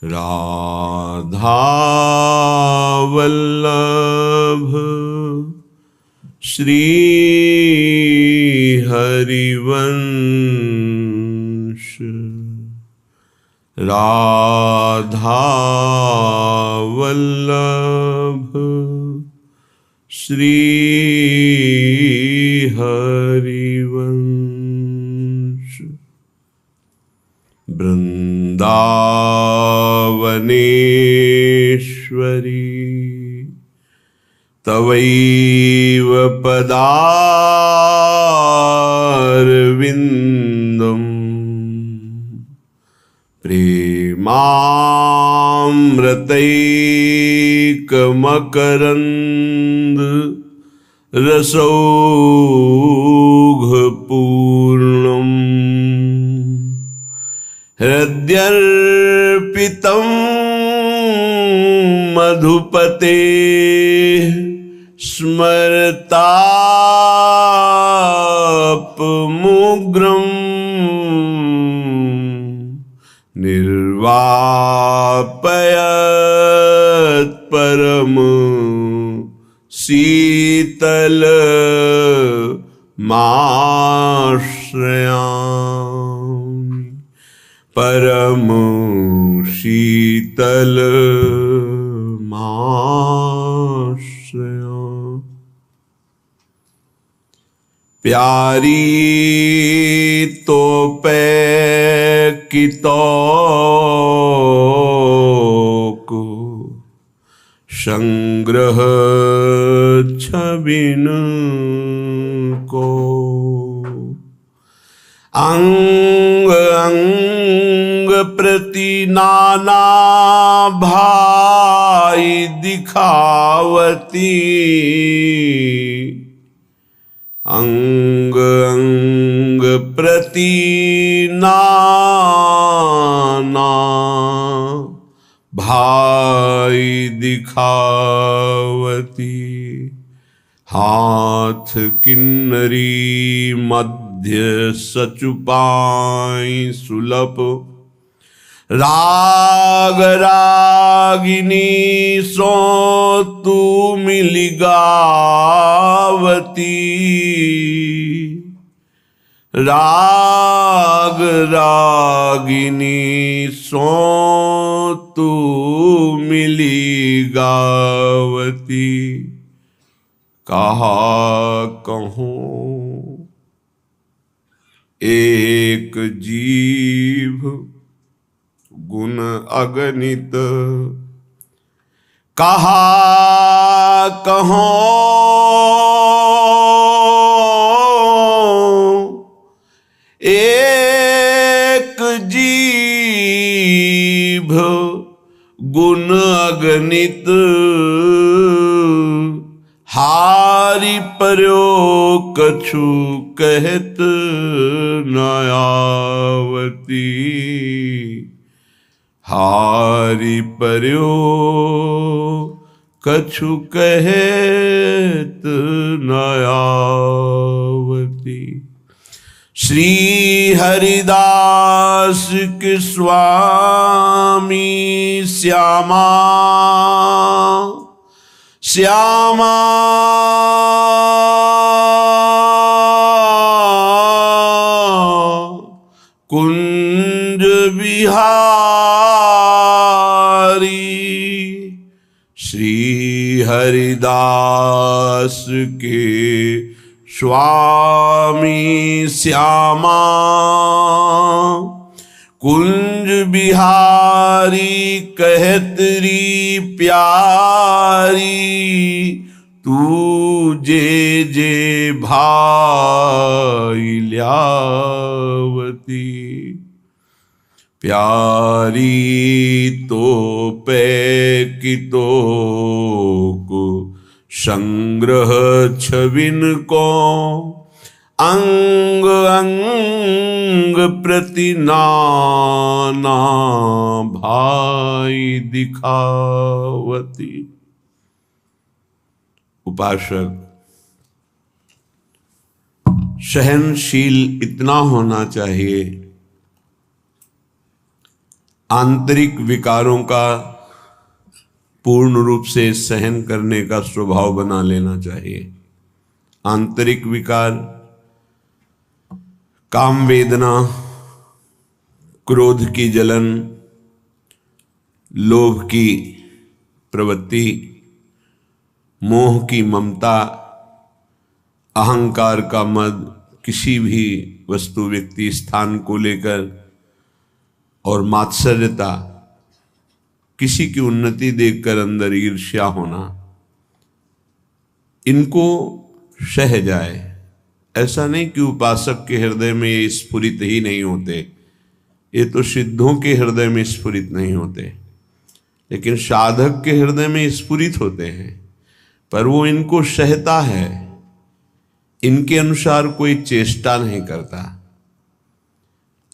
राधा वल्लभ श्री हरिवंश। राधा वल्लभ श्री हरिवंश। वृंदावनेश्वरी तवैव पदारविन्दम् प्रेमामृतैकमकरन्द रसौघपूर्णम् हृद्यर्पितं मधुपते स्मरतापमुग्रम् निर्वापयत् परम शीतलमाश्रयामि। परम शीतलमाश्रयामि। प्यारी तो पैकितोको संग्रह छबिन को अंग अंग प्रति नाना भाई दिखावती। अंग अंग प्रति नाना भाई दिखावती। हाथ किन्नरी मध्य सचुपाई सुलभ राग रागिनी सो तू मिली गावती। राग रागिनी सो तू मिली गावती। कहा कहूँ एक जीव गुण अगणित। कहा कहो एक जीव गुण अगणित। हारी पर्यो कछु कहत नयावती। हारी पर्यो कछु कहत नयावती। श्री हरिदास के स्वामी श्यामा श्यामा कुंज बिहारी। श्री हरिदास के स्वामी श्यामा कुंज बिहारी कहतरी प्यारी। तू जे जे भाई ल्यावती। प्यारी तो पैकितो को संग्रह छबिन को अंग अंग प्रति नाना भाई दिखावती। उपासक सहनशील इतना होना चाहिए आंतरिक विकारों का पूर्ण रूप से सहन करने का स्वभाव बना लेना चाहिए। आंतरिक विकार, काम वेदना, क्रोध की जलन, लोभ की प्रवृत्ति, मोह की ममता, अहंकार का मद, किसी भी वस्तु व्यक्ति स्थान को लेकर, और मात्सर्यता, किसी की उन्नति देखकर अंदर ईर्ष्या होना, इनको सह जाए। ऐसा नहीं कि उपासक के हृदय में ये स्फुरित ही नहीं होते, ये तो सिद्धों के हृदय में स्फुरित नहीं होते, लेकिन साधक के हृदय में स्फुरित होते हैं, पर वो इनको सहता है, इनके अनुसार कोई चेष्टा नहीं करता।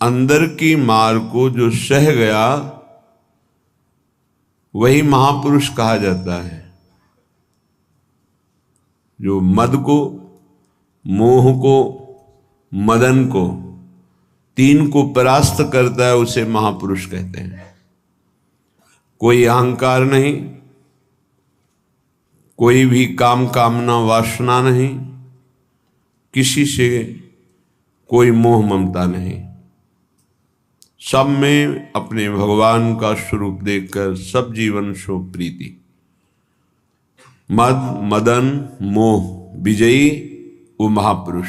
अंदर की मार को जो सह गया वही महापुरुष कहा जाता है। जो मद को, मोह को, मदन को, तीन को परास्त करता है उसे महापुरुष कहते हैं। कोई अहंकार नहीं, कोई भी काम कामना वासना नहीं, किसी से कोई मोह ममता नहीं, सब में अपने भगवान का स्वरूप देखकर सब जीवन शो प्रीति। मद, मदन, मोह विजयी वो महापुरुष।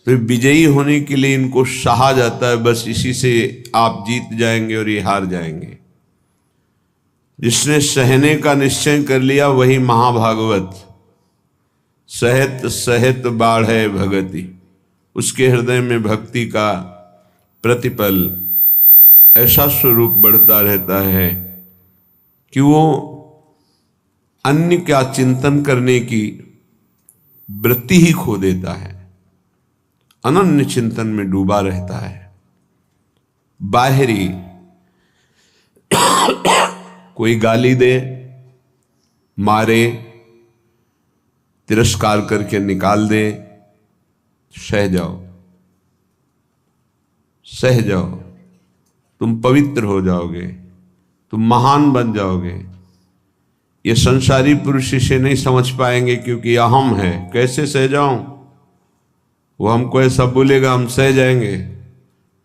तो विजयी होने के लिए इनको सहा जाता है, बस इसी से आप जीत जाएंगे और ये हार जाएंगे। जिसने सहने का निश्चय कर लिया वही महाभागवत। सहत सहत बाढ़े भगति, उसके हृदय में भक्ति का प्रतिपल ऐसा स्वरूप बढ़ता रहता है कि वो अन्य का चिंतन करने की वृत्ति ही खो देता है, अनन्य चिंतन में डूबा रहता है। बाहरी कोई गाली दे, मारे, तिरस्कार करके निकाल दे, सह जाओ, सह जाओ, तुम पवित्र हो जाओगे, तुम महान बन जाओगे। ये संसारी पुरुष इसे नहीं समझ पाएंगे क्योंकि अहम है। कैसे सह जाऊं? वो हमको ऐसा बोलेगा, हम सह जाएंगे,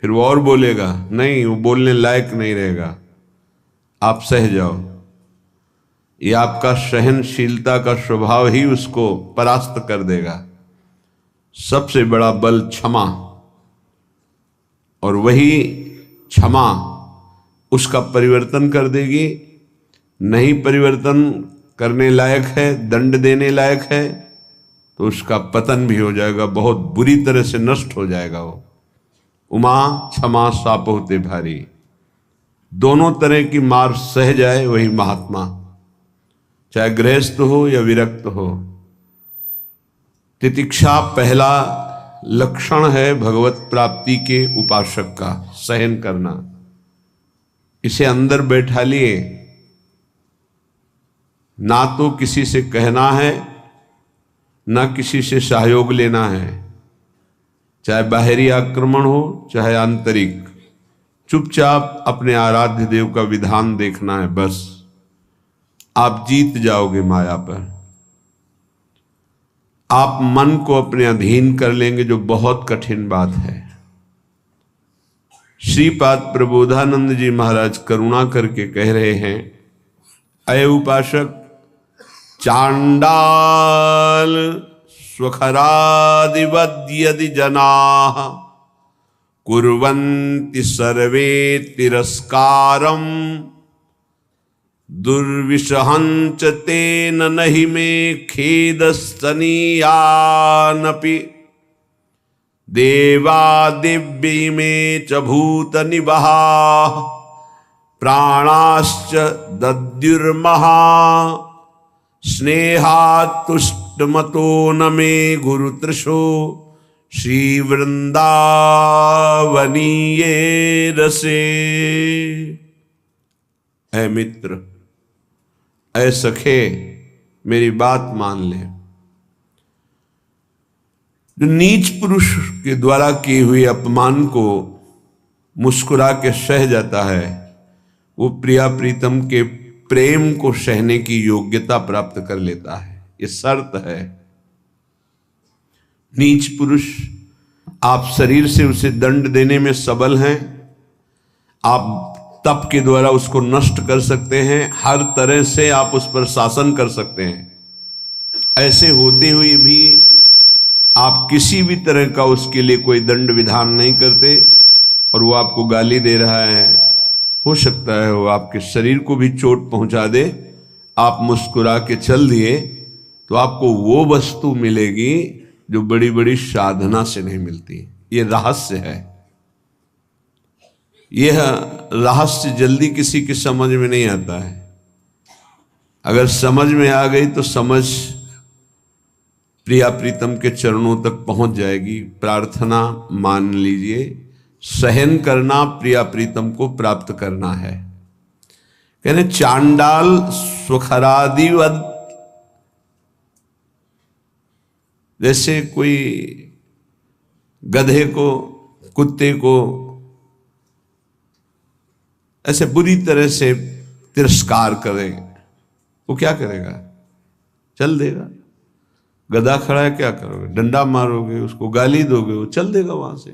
फिर वो और बोलेगा, नहीं वो बोलने लायक नहीं रहेगा, आप सह जाओ। ये आपका सहनशीलता का स्वभाव ही उसको परास्त कर देगा। सबसे बड़ा बल क्षमा, और वही क्षमा उसका परिवर्तन कर देगी। नहीं परिवर्तन करने लायक है, दंड देने लायक है, तो उसका पतन भी हो जाएगा, बहुत बुरी तरह से नष्ट हो जाएगा वो। उमा क्षमा साप होते भारी, दोनों तरह की मार सह जाए वही महात्मा, चाहे गृहस्थ हो या विरक्त हो। तितिक्षा पहला लक्षण है भगवत प्राप्ति के उपासक का, सहन करना। इसे अंदर बैठा लिए, ना तो किसी से कहना है, ना किसी से सहयोग लेना है, चाहे बाहरी आक्रमण हो चाहे आंतरिक। चुपचाप अपने आराध्य देव का विधान देखना है, बस आप जीत जाओगे माया पर। आप मन को अपने अधीन कर लेंगे, जो बहुत कठिन बात है। श्रीपाद प्रबोधानंद जी महाराज करुणा करके कह रहे हैं, अय उपासक, चांडाल स्वखरादिवद यदि जनाः कुर्वन्ति सर्वे तिरस्कारम दुर्विषहंच तेन नहि मे खेदस्तनीयानपि देवा दिव्य में च भूत निवहा प्राणाश्च दद्युर्महा स्नेहातुष्टमतो न मे गुरुतृषो श्रीवृंदावनीये रसे। ऐ मित्र, ऐ सखे, मेरी बात मान ले। जो नीच पुरुष के द्वारा किए हुए अपमान को मुस्कुरा के सह जाता है, वो प्रिया प्रीतम के प्रेम को सहने की योग्यता प्राप्त कर लेता है। ये शर्त है। नीच पुरुष, आप शरीर से उसे दंड देने में सबल हैं, आप तप के द्वारा उसको नष्ट कर सकते हैं, हर तरह से आप उस पर शासन कर सकते हैं। ऐसे होते हुए भी आप किसी भी तरह का उसके लिए कोई दंड विधान नहीं करते और वो आपको गाली दे रहा है। हो सकता है वो आपके शरीर को भी चोट पहुंचा दे, आप मुस्कुरा के चल दिए तो आपको वो वस्तु मिलेगी जो बड़ी बड़ी साधना से नहीं मिलती। ये रहस्य है। यह रहस्य जल्दी किसी की समझ में नहीं आता है। अगर समझ में आ गई तो समझ प्रिया प्रीतम के चरणों तक पहुंच जाएगी। प्रार्थना मान लीजिए, सहन करना प्रिया प्रीतम को प्राप्त करना है। कहने चांडाल स्वखरादिवत, जैसे कोई गधे को, कुत्ते को ऐसे बुरी तरह से तिरस्कार करे, वो क्या करेगा? चल देगा। गधा खड़ा है, क्या करोगे? डंडा मारोगे, उसको गाली दोगे, वो चल देगा वहां से।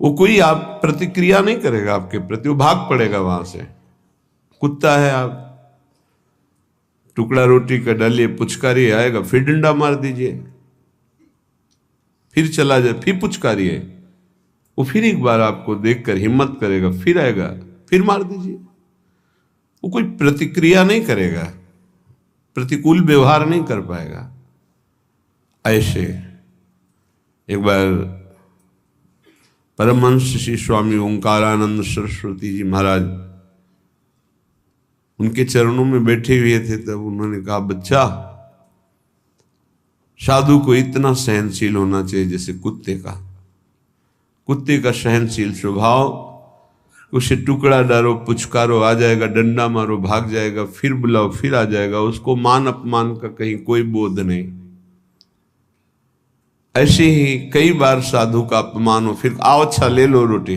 वो कोई आप प्रतिक्रिया नहीं करेगा आपके प्रति, वो भाग पड़ेगा वहां से। कुत्ता है, आप टुकड़ा रोटी का डालिए, पुचकारी आएगा, फिर डंडा मार दीजिए, फिर चला जाए, फिर पुचकारिए, वो फिर एक बार आपको देखकर हिम्मत करेगा, फिर आएगा, फिर मार दीजिए। वो कोई प्रतिक्रिया नहीं करेगा, प्रतिकूल व्यवहार नहीं कर पाएगा। ऐसे एक बार परमहंस श्री स्वामी ओंकारानंद सरस्वती जी महाराज उनके चरणों में बैठे हुए थे, तब उन्होंने कहा, बच्चा, साधु को इतना सहनशील होना चाहिए जैसे कुत्ते का। कुत्ते का सहनशील स्वभाव, उसे टुकड़ा डालो, पुचकारो, आ जाएगा, डंडा मारो, भाग जाएगा, फिर बुलाओ, फिर आ जाएगा, उसको मान अपमान का कहीं कोई बोध नहीं। ऐसे ही कई बार साधु का अपमान हो, फिर आओ अच्छा ले लो रोटी,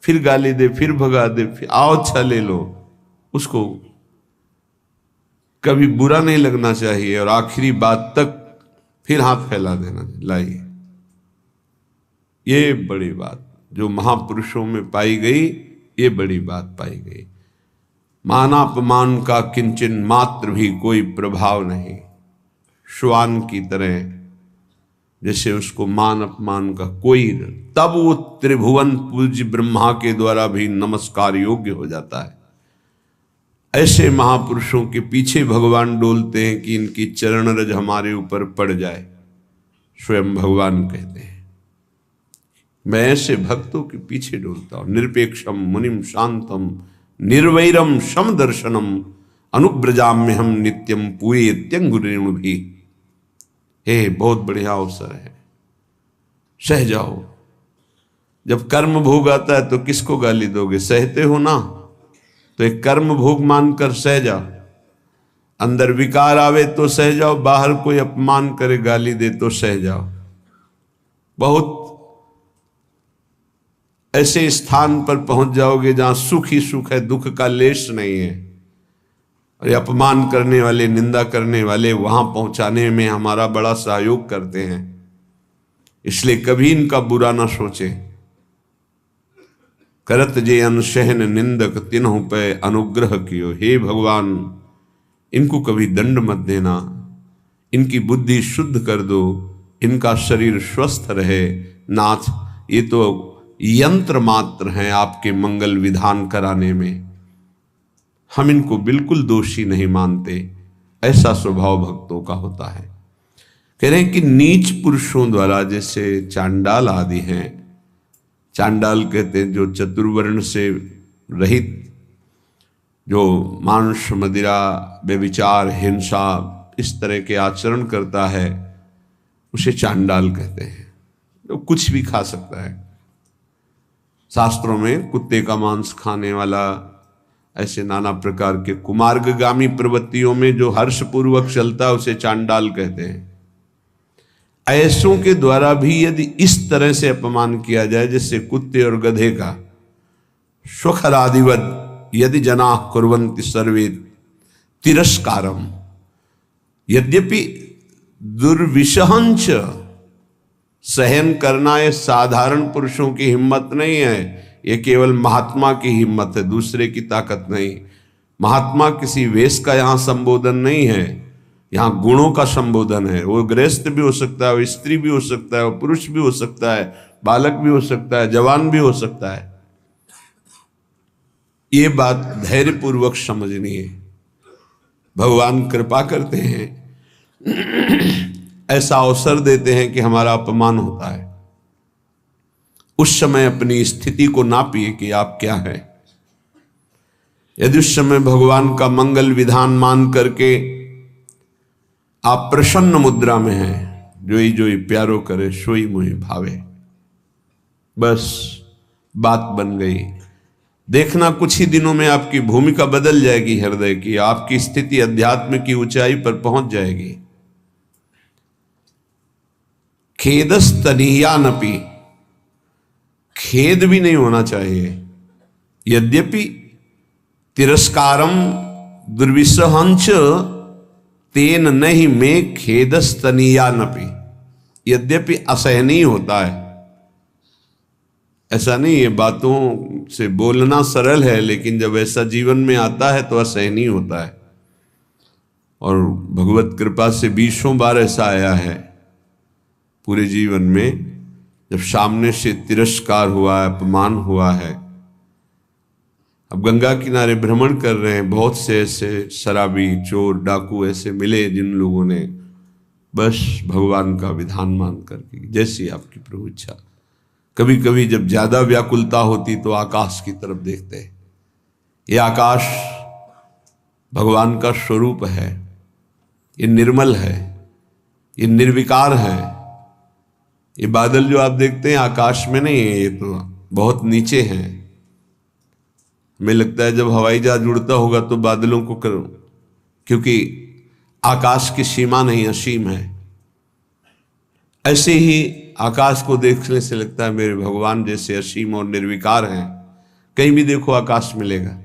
फिर गाली दे, फिर भगा दे, फिर आओ अच्छा ले लो। उसको कभी बुरा नहीं लगना चाहिए और आखिरी बात तक फिर हाथ फैला देना। लाइए, ये बड़ी बात जो महापुरुषों में पाई गई, ये बड़ी बात पाई गई। मानापमान का किंचन मात्र भी कोई प्रभाव नहीं। श्वान की तरह जैसे उसको मान अपमान का कोई, तब वो त्रिभुवन पूज्य ब्रह्मा के द्वारा भी नमस्कार योग्य हो जाता है। ऐसे महापुरुषों के पीछे भगवान डोलते हैं कि इनकी चरण रज हमारे ऊपर पड़ जाए। स्वयं भगवान कहते हैं, मैं ऐसे भक्तों के पीछे डोलता हूं। निरपेक्षम मुनिम शांतम निर्वैरम सम दर्शनम अनुब्रजाम्य हम नित्यम पूये त्यंगुरेणु भी। हे, बहुत बढ़िया अवसर है, सह जाओ। जब कर्म भोग आता है तो किसको गाली दोगे? सहते हो ना, तो एक कर्म भोग मानकर सह जाओ। अंदर विकार आवे तो सह जाओ, बाहर कोई अपमान करे, गाली दे तो सह जाओ। बहुत ऐसे स्थान पर पहुंच जाओगे जहां सुख ही सुख है, दुख का लेश नहीं है। और ये अपमान करने वाले, निंदा करने वाले वहां पहुंचाने में हमारा बड़ा सहयोग करते हैं, इसलिए कभी इनका बुरा ना सोचे। करत जे अनशहन निंदक तिन्हु पे अनुग्रह कियो। हे भगवान, इनको कभी दंड मत देना, इनकी बुद्धि शुद्ध कर दो, इनका शरीर स्वस्थ रहे। नाथ, ये तो यंत्र मात्र हैं आपके मंगल विधान कराने में, हम इनको बिल्कुल दोषी नहीं मानते। ऐसा स्वभाव भक्तों का होता है। कह रहे हैं कि नीच पुरुषों द्वारा, जैसे चांडाल आदि हैं, चांडाल कहते हैं जो चतुर्वर्ण से रहित, जो मांस मदिरा व्यभिचार हिंसा इस तरह के आचरण करता है, उसे चांडाल कहते हैं। तो कुछ भी खा सकता है। शास्त्रों में कुत्ते का मांस खाने वाला, ऐसे नाना प्रकार के कुमार्गगामी प्रवृत्तियों में जो हर्षपूर्वक चलता है उसे चांडाल कहते हैं। ऐसों के द्वारा भी यदि इस तरह से अपमान किया जाए, जैसे कुत्ते और गधे का, स्वखरादिवद यदि जना कुर्वन्ति सर्वे तिरस्कारम, यद्यपि दुर्विशहंच, सहन करना ये साधारण पुरुषों की हिम्मत नहीं है, ये केवल महात्मा की हिम्मत है, दूसरे की ताकत नहीं। महात्मा किसी वेश का यहाँ संबोधन नहीं है, यहाँ गुणों का संबोधन है। वो गृहस्थ भी हो सकता है, वो स्त्री भी हो सकता है, वो पुरुष भी हो सकता है, बालक भी हो सकता है, जवान भी हो सकता है। ये बात धैर्यपूर्वक समझनी है। भगवान कृपा करते हैं, ऐसा अवसर देते हैं कि हमारा अपमान होता है। उस समय अपनी स्थिति को नापिए कि आप क्या हैं। यदि उस समय भगवान का मंगल विधान मान करके आप प्रसन्न मुद्रा में हैं, जोई जोई प्यारो करे सोई मुहि भावे, बस बात बन गई। देखना कुछ ही दिनों में आपकी भूमिका बदल जाएगी हृदय की, आपकी स्थिति अध्यात्म की ऊंचाई पर पहुंच जाएगी। खेदस्तनीयानपि, खेद भी नहीं होना चाहिए। यद्यपि तिरस्कारम दुर्विसहंच तेन नहीं में खेदस्तनीयानपि, यद्यपि असहनीय होता है। ऐसा नहीं है, बातों से बोलना सरल है, लेकिन जब ऐसा जीवन में आता है तो असहनीय होता है। और भगवत कृपा से 20 बार ऐसा आया है पूरे जीवन में, जब सामने से तिरस्कार हुआ है, अपमान हुआ है। अब गंगा किनारे भ्रमण कर रहे हैं, बहुत से ऐसे शराबी, चोर, डाकू ऐसे मिले जिन लोगों ने बस भगवान का विधान मान करके, जैसी आपकी प्रभु इच्छा। कभी कभी जब ज्यादा व्याकुलता होती तो आकाश की तरफ देखते हैं। ये आकाश भगवान का स्वरूप है, ये निर्मल है, ये निर्विकार है। ये बादल जो आप देखते हैं आकाश में नहीं है, ये तो बहुत नीचे हैं। हमें लगता है जब हवाई जहाज उड़ता होगा तो बादलों को करो, क्योंकि आकाश की सीमा नहीं, असीम है। ऐसे ही आकाश को देखने से लगता है मेरे भगवान जैसे असीम और निर्विकार हैं, कहीं भी देखो आकाश मिलेगा।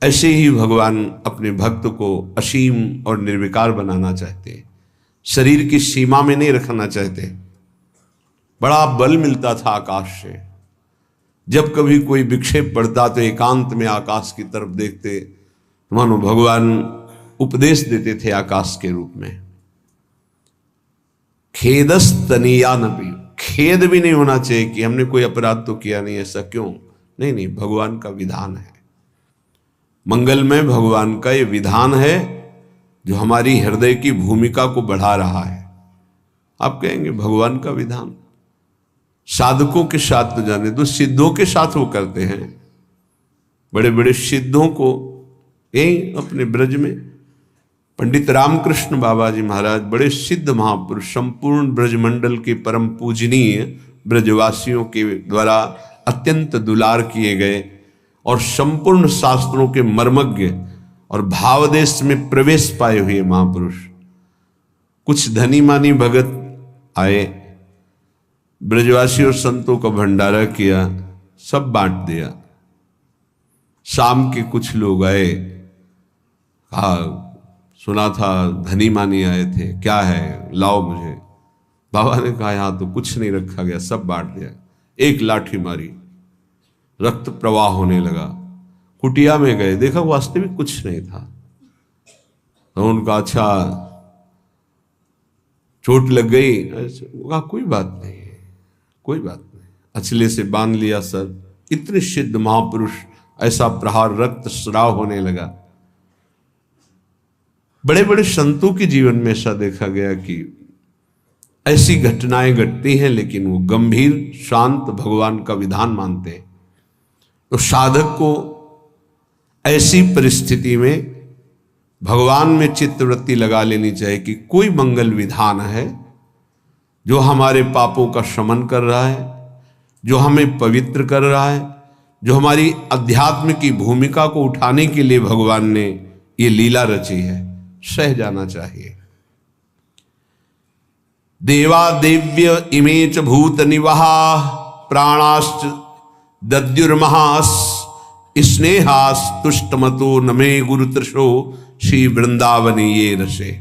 ऐसे ही भगवान अपने भक्त को असीम और निर्विकार बनाना चाहते हैं, शरीर की सीमा में नहीं रखना चाहते। बड़ा बल मिलता था आकाश से। जब कभी कोई विक्षेप पड़ता तो एकांत में आकाश की तरफ देखते, मानो भगवान उपदेश देते थे आकाश के रूप में। खेदस्तनीयानपि, खेद भी नहीं होना चाहिए कि हमने कोई अपराध तो किया नहीं, ऐसा क्यों? नहीं नहीं, भगवान का विधान है। मंगल में भगवान का ये विधान है जो हमारी हृदय की भूमिका को बढ़ा रहा है। आप कहेंगे भगवान का विधान साधकों के साथ तो जाने दो, सिद्धों के साथ वो करते हैं। बड़े बड़े सिद्धों को यही अपने ब्रज में पंडित रामकृष्ण बाबा जी महाराज, बड़े सिद्ध महापुरुष, संपूर्ण ब्रजमंडल के परम पूजनीय, ब्रजवासियों के द्वारा अत्यंत दुलार किए गए और संपूर्ण शास्त्रों के मर्मज्ञ और भावदेश में प्रवेश पाए हुए महापुरुष। कुछ धनी मानी भगत आए, ब्रजवासी और संतों का भंडारा किया, सब बांट दिया। शाम के कुछ लोग आए, कहा सुना था धनी मानी आए थे, क्या है लाओ मुझे। बाबा ने कहा यहाँ तो कुछ नहीं रखा गया, सब बांट दिया। एक लाठी मारी, रक्त प्रवाह होने लगा। कुटिया में गए, देखा वास्तविक कुछ नहीं था। तो उनका अच्छा चोट लग गई, कहा कोई बात नहीं, कोई बात नहीं। अचले से बांध लिया सर। इतने सिद्ध महापुरुष, ऐसा प्रहार, रक्त स्राव होने लगा। बड़े बड़े संतों के जीवन में ऐसा देखा गया कि ऐसी घटनाएं घटती हैं, लेकिन वो गंभीर शांत भगवान का विधान मानते हैं। तो साधक को ऐसी परिस्थिति में भगवान में चित्तवृत्ति लगा लेनी चाहिए कि कोई मंगल विधान है जो हमारे पापों का शमन कर रहा है, जो हमें पवित्र कर रहा है, जो हमारी अध्यात्म की भूमिका को उठाने के लिए भगवान ने ये लीला रची है, सह जाना चाहिए। देवा देव्य इमे च भूत निवहा प्राणाश्च दद्युर्महास स्नेहास तुष्टमतो नमे गुरुतृषो श्री वृंदावनी ये रसे।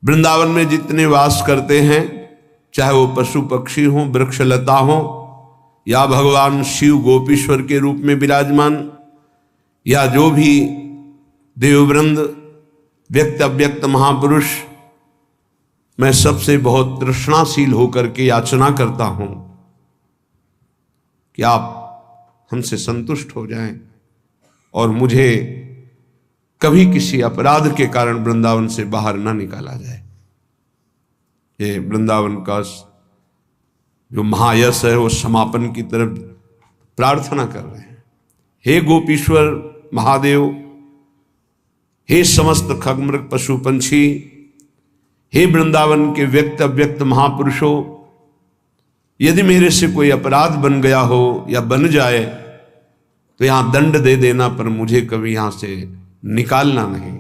वृंदावन में जितने वास करते हैं, चाहे वो पशु पक्षी हो, वृक्ष लता हो, या भगवान शिव गोपीश्वर के रूप में विराजमान, या जो भी देववृंद, व्यक्त अव्यक्त महापुरुष, मैं सबसे बहुत तृष्णाशील होकर के याचना करता हूं कि आप हमसे संतुष्ट हो जाएं और मुझे कभी किसी अपराध के कारण वृंदावन से बाहर ना निकाला जाए। ये वृंदावन का जो महायश है वो समापन की तरफ प्रार्थना कर रहे हैं। हे गोपीश्वर महादेव, हे समस्त खगमृग पशु पंछी, हे वृंदावन के व्यक्त अव्यक्त महापुरुषों, यदि मेरे से कोई अपराध बन गया हो या बन जाए तो यहां दंड दे देना, पर मुझे कभी यहां से निकालना नहीं,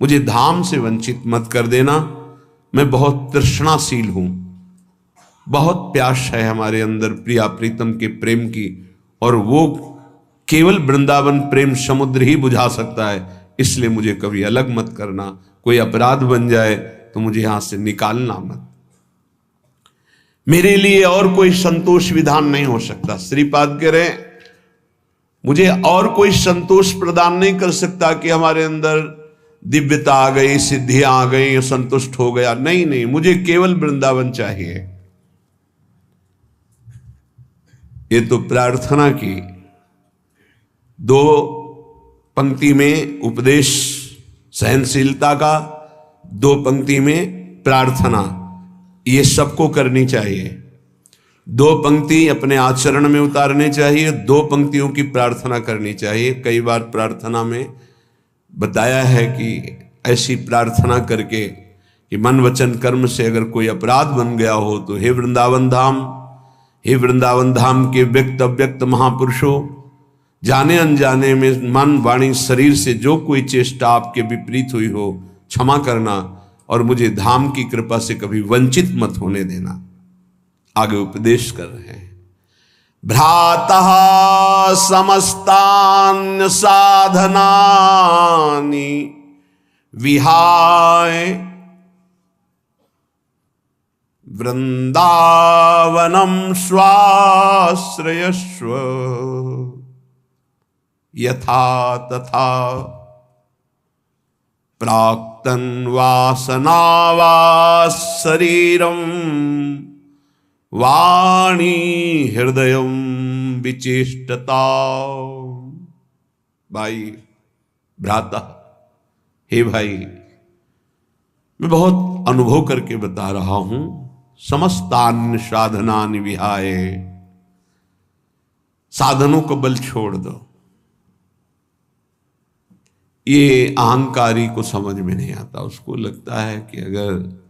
मुझे धाम से वंचित मत कर देना। मैं बहुत तृष्णाशील हूं, बहुत प्यास है हमारे अंदर प्रिया प्रीतम के प्रेम की, और वो केवल वृंदावन प्रेम समुद्र ही बुझा सकता है। इसलिए मुझे कभी अलग मत करना, कोई अपराध बन जाए तो मुझे यहां से निकालना मत। मेरे लिए और कोई संतोष विधान नहीं हो सकता। श्रीपाद कह रहे मुझे और कोई संतोष प्रदान नहीं कर सकता कि हमारे अंदर दिव्यता आ गई, सिद्धियां आ गई, संतुष्ट हो गया। नहीं नहीं, मुझे केवल वृंदावन चाहिए। ये तो प्रार्थना की, दो पंक्ति में उपदेश सहनशीलता का, दो पंक्ति में प्रार्थना, ये सबको करनी चाहिए। दो पंक्ति अपने आचरण में उतारने चाहिए, दो पंक्तियों की प्रार्थना करनी चाहिए। कई बार प्रार्थना में बताया है कि ऐसी प्रार्थना करके कि मन वचन कर्म से अगर कोई अपराध बन गया हो तो हे वृंदावन धाम, हे वृंदावन धाम के व्यक्त अव्यक्त महापुरुषों, जाने अनजाने में मन वाणी शरीर से जो कोई चेष्टा आपके विपरीत हुई हो क्षमा करना, और मुझे धाम की कृपा से कभी वंचित मत होने देना। आगे उपदेश कर रहे हैं। भ्रातः समस्तान्य साधनानि विहाय वृंदावनम स्वाश्रयस्व यथा तथा प्राक्तन वासनावास शरीरम वाणी हृदयम विचेष्टता। भाई भ्राता, हे भाई, मैं बहुत अनुभव करके बता रहा हूं। समस्तान्य साधनानि विहाय, साधनों को बल छोड़ दो। ये अहंकारी को समझ में नहीं आता। उसको लगता है कि अगर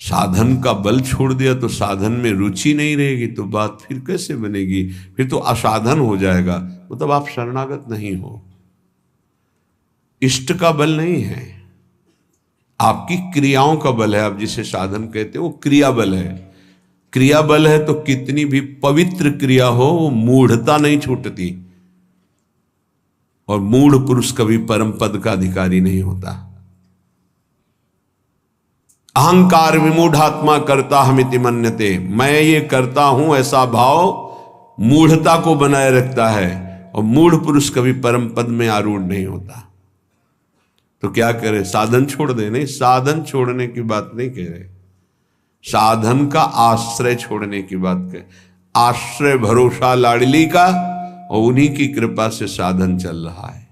साधन का बल छोड़ दिया तो साधन में रुचि नहीं रहेगी, तो बात फिर कैसे बनेगी, फिर तो असाधन हो जाएगा। मतलब आप शरणागत नहीं हो। इष्ट का बल नहीं है, आपकी क्रियाओं का बल है। आप जिसे साधन कहते हो वो क्रिया बल है। क्रिया बल है तो कितनी भी पवित्र क्रिया हो वो मूढ़ता नहीं छूटती, और मूढ़ पुरुष कभी परम पद का अधिकारी नहीं होता। अहंकार विमूढ़ात्मा करता हमिति मन्यते, मैं ये करता हूं ऐसा भाव मूढ़ता को बनाए रखता है, और मूढ़ पुरुष कभी परम पद में आरूढ़ नहीं होता। तो क्या करे, साधन छोड़ दे? नहीं, साधन छोड़ने की बात नहीं कह रहे, साधन का आश्रय छोड़ने की बात कह। आश्रय भरोसा लाडली का, और उन्हीं की कृपा से साधन चल रहा है।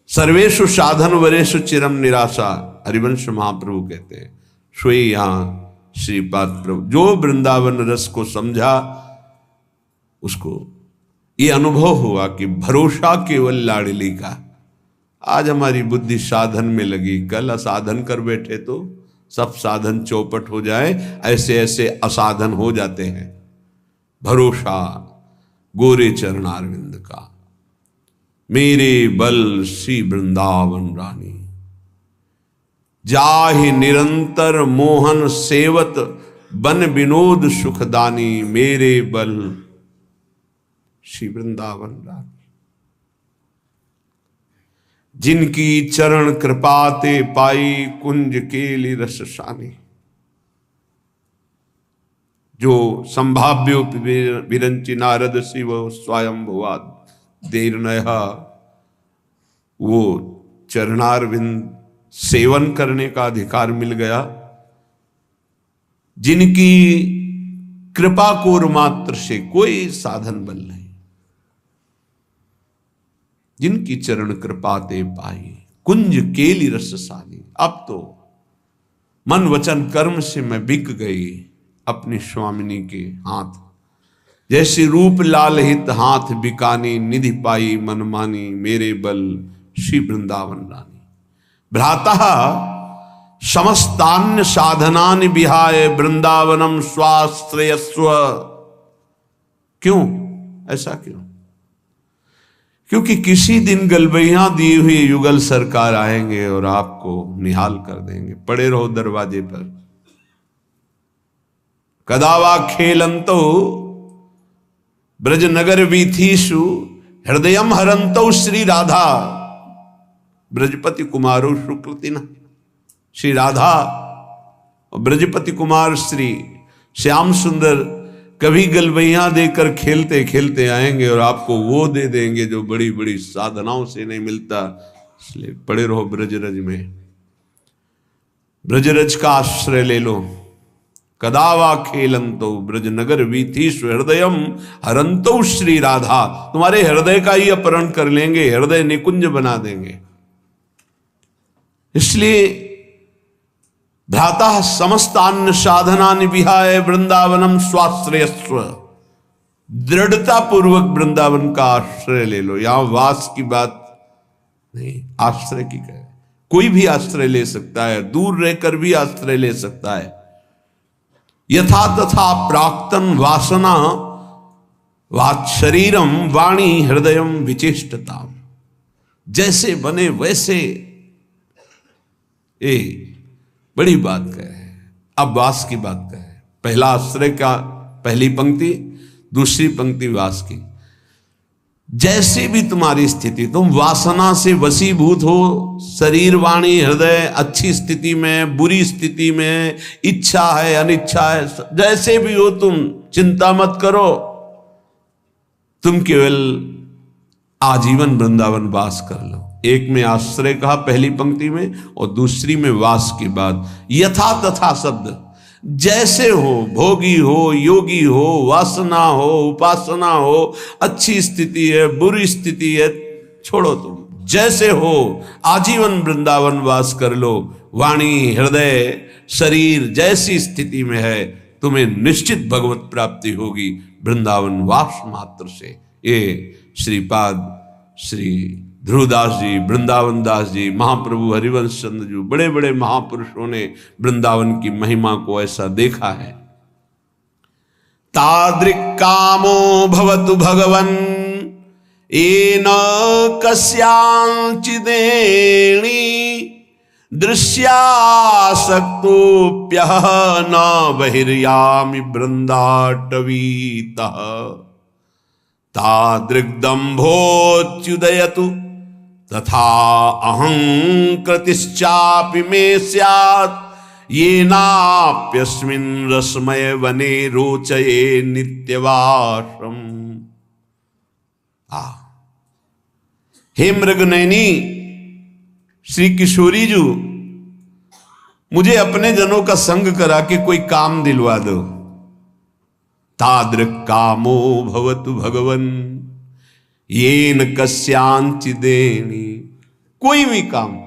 सर्वेषु साधन वरेषु चिरम निराशा, हरिवंश महाप्रभु कहते हैं। सोई यहां श्रीपाद प्रभु जो वृंदावन रस को समझा, उसको ये अनुभव हुआ कि भरोसा केवल लाडली का। आज हमारी बुद्धि साधन में लगी, कल असाधन कर बैठे तो सब साधन चौपट हो जाए। ऐसे ऐसे असाधन हो जाते हैं। भरोसा गोरे चरणारविंद का, मेरे बल श्री वृंदावन रानी। जाहि निरंतर मोहन सेवत बन विनोद सुखदानी मेरे बल श्री वृंदावन रानी। जिनकी चरण कृपाते पाई कुंज केली रस सानी। जो संभाव्यो विरंचि नारद शिव स्वयं भुवाद देर नया, वो चरणारविंद सेवन करने का अधिकार मिल गया। जिनकी कृपा को मात्र से कोई साधन बल नहीं, जिनकी चरण कृपा ते पाई कुंज केली रस सानी। अब तो मन वचन कर्म से मैं बिक गई अपनी स्वामिनी के हाथ। जैसे रूप लाल हित हाथ बिकानी, निधि पाई मनमानी मेरे बल श्री वृंदावन रानी। भ्राता समस्तान्य साधनानि विहाय वृंदावनम स्वाश्रयस्व। क्यों ऐसा क्यों? क्योंकि किसी दिन गलबैया दी हुई युगल सरकार आएंगे और आपको निहाल कर देंगे। पड़े रहो दरवाजे पर। कदावा खेलंतो ब्रजनगर वीथीषु हृदयम हरंतो श्री राधा। ब्रजपति कुमारो शुक्लतिना। श्री राधा और ब्रजपति कुमार श्री श्याम सुंदर कभी गलबैया देकर खेलते खेलते आएंगे और आपको वो दे देंगे जो बड़ी बड़ी साधनाओं से नहीं मिलता। इसलिए पड़े रहो ब्रजरज में। ब्रजरज का आश्रय ले लो। कदावा खेलंतो ब्रजनगर वीथीषु हृदयम हरंतो श्री राधा। तुम्हारे हृदय का ही अपहरण कर लेंगे, हृदय निकुंज बना देंगे। इसलिए भ्राता समस्तान्य साधनानि विहाय वृंदावनम स्वाश्रयस्व। दृढ़ता पूर्वक वृंदावन का आश्रय ले लो। यहां वास की बात नहीं, आश्रय की कहे। कोई भी आश्रय ले सकता है, दूर रहकर भी आश्रय ले सकता है। यथा तथा प्राक्तन वासना वात शरीरम वाणी हृदयम विचेष्टता। जैसे बने वैसे। बड़ी बात कहे। अब वास की बात कहे। पहला आश्रय का पहली पंक्ति, दूसरी पंक्ति वास की। जैसे भी तुम्हारी स्थिति, तुम वासना से वशीभूत हो, शरीर वाणी हृदय अच्छी स्थिति में बुरी स्थिति में, इच्छा है अनिच्छा है, जैसे भी हो तुम चिंता मत करो। तुम केवल आजीवन वृंदावन वास कर लो। एक में आश्रय कहा पहली पंक्ति में और दूसरी में वास की बात। यथा तथा शब्द, जैसे हो, भोगी हो, योगी हो, वासना हो, उपासना हो, अच्छी स्थिति है, बुरी स्थिति है, छोड़ो तुम। जैसे हो आजीवन वृंदावन वास कर लो। वाणी हृदय शरीर जैसी स्थिति में है, तुम्हें निश्चित भगवत प्राप्ति होगी वृंदावन वास मात्र से। ये श्रीपाद श्री ध्रुवदास जी, वृंदावन दास जी, महाप्रभु हरिवंश चंद्र जी, बड़े बड़े महापुरुषों ने वृंदावन की महिमा को ऐसा देखा है। तादृक् कामो भवतु भगवन् येन कस्यांचिदेणी दृश्यासक्तोऽप्यः न बहिर्यामि वृन्दाटवीतः। तादृग्दम्भोच्युदयतु तथा अहंकृतिश्चापि मे स्यात् येनाप्यस्मिन् रसमय वने रोचये नित्यवासम्। हे मृगनयनी श्री किशोरी जी, मुझे अपने जनों का संग करा के कोई काम दिलवा दो। तादृक् कामो भवतु भगवन् येन कस्यांचिदेनी। कोई भी काम,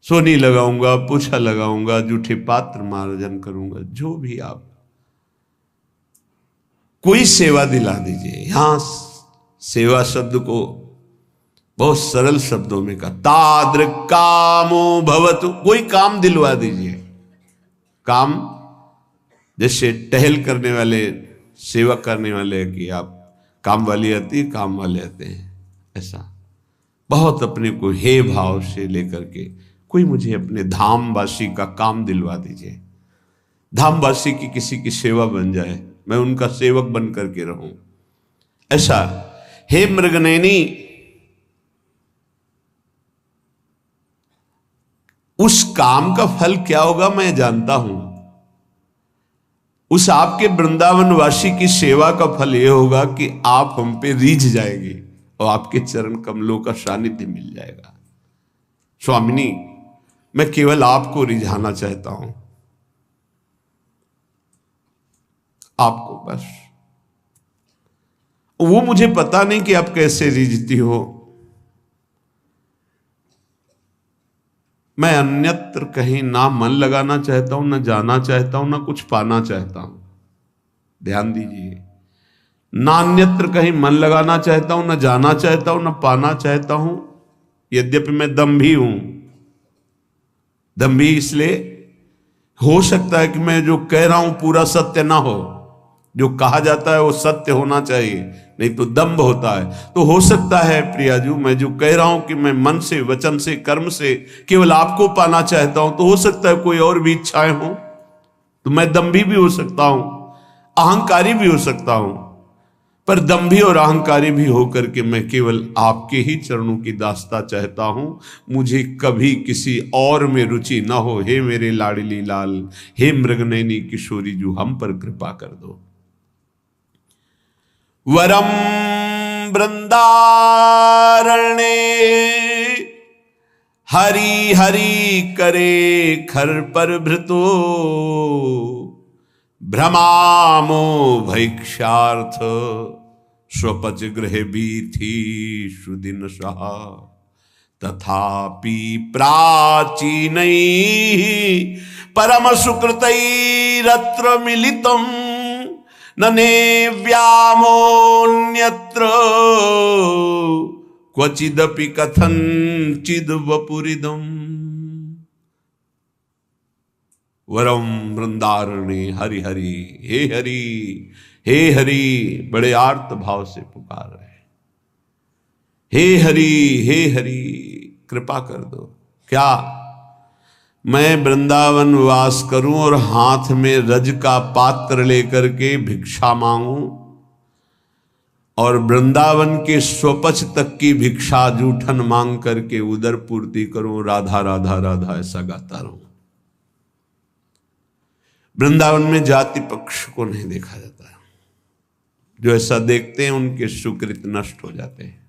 सोनी लगाऊंगा, पूछा लगाऊंगा, जूठे पात्र मार्जन करूंगा, जो भी आप कोई सेवा दिला दीजिए। यहां सेवा शब्द को बहुत सरल शब्दों में कहा। तादृक् कामो भवतु, कोई काम दिलवा दीजिए। काम जैसे टहल करने वाले, सेवा करने वाले कि आप काम वाली आती है, काम वाले आते हैं, ऐसा बहुत अपने को हे भाव से लेकर के कोई मुझे अपने धामवासी का काम दिलवा दीजिए, धामवासी की किसी की सेवा बन जाए, मैं उनका सेवक बन करके रहूं। ऐसा हे मृगनयनी, उस काम का फल क्या होगा मैं जानता हूं। उस आपके वृंदावनवासी की सेवा का फल यह होगा कि आप हम पे रीझ जाएंगे और आपके चरण कमलों का सानिध्य मिल जाएगा। स्वामिनी, मैं केवल आपको रिझाना चाहता हूं, आपको बस। वो मुझे पता नहीं कि आप कैसे रिझती हो, मैं अन्यत्र कहीं ना मन लगाना चाहता हूं, ना जाना चाहता हूं, ना कुछ पाना चाहता हूं। ध्यान दीजिए, ना अन्यत्र कहीं मन लगाना चाहता हूं, ना जाना चाहता हूं, ना पाना चाहता हूं। यद्यपि मैं दम्भी हूं। दम्भी इसलिए हो सकता है कि मैं जो कह रहा हूं पूरा सत्य ना हो, जो कहा जाता है वो सत्य होना चाहिए, नहीं तो दंभ होता है। तो हो सकता है प्रियाजू, मैं जो कह रहा हूं कि मैं मन से, वचन से, कर्म से केवल आपको पाना चाहता हूं, तो हो सकता है कोई और भी इच्छाएं हो, तो मैं दंभी भी हो सकता हूं, अहंकारी भी हो सकता हूं। पर दंभी और अहंकारी भी होकर के मैं केवल आपके ही चरणों की दास्ता चाहता हूं। मुझे कभी किसी और में रुचि ना हो। हे मेरे लाडली लाल, हे मृगनयनी किशोरी जू, हम पर कृपा कर दो। वरम वृंदारण्ये हरि हरि करे खर पर भृतो, भ्रमामो भैक्षार्थ स्वपच गृह बीथी सुदिन सहा, तथापि प्राचीनैः परम सुकृतैरत्र मिलितम् नने व्यामोऽन्यत्र क्वचिदपि कथंचिद् वपुरिदम्। वरम वृंदारण्ये हरि हरि, हे हरि, हे हरि, बड़े आर्त भाव से पुकार रहे, हे हरि, हे हरि, कृपा कर दो। क्या मैं वृंदावन वास करूं और हाथ में रज का पात्र लेकर के भिक्षा मांगूं और वृंदावन के स्वपच तक की भिक्षा जूठन मांग करके उदर पूर्ति करूं, राधा राधा राधा ऐसा गाता रहूं। वृंदावन में जाति पक्ष को नहीं देखा जाता, जो ऐसा देखते हैं उनके सुकृत नष्ट हो जाते हैं।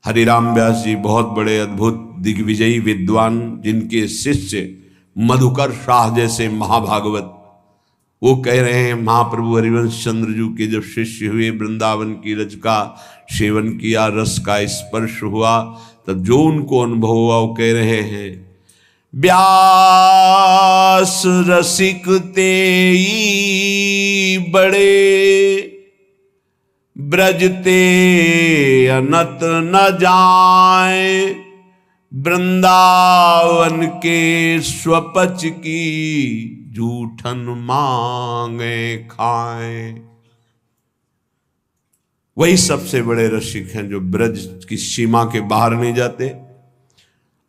हरिराम व्यास जी बहुत बड़े अद्भुत दिग्विजयी विद्वान, जिनके शिष्य मधुकर शाह जैसे महाभागवत, वो कह रहे हैं महाप्रभु हरिवंश चंद्र जी के जब शिष्य हुए, वृंदावन की रज का सेवन किया, रस का स्पर्श हुआ, तब जो उनको अनुभव हुआ वो कह रहे हैं, व्यास रसिक तेई बड़े, ब्रजते अनत न जाए, वृंदावन के स्वपच की जूठन मांगे खाए। वही सबसे बड़े रसिक हैं जो ब्रज की सीमा के बाहर नहीं जाते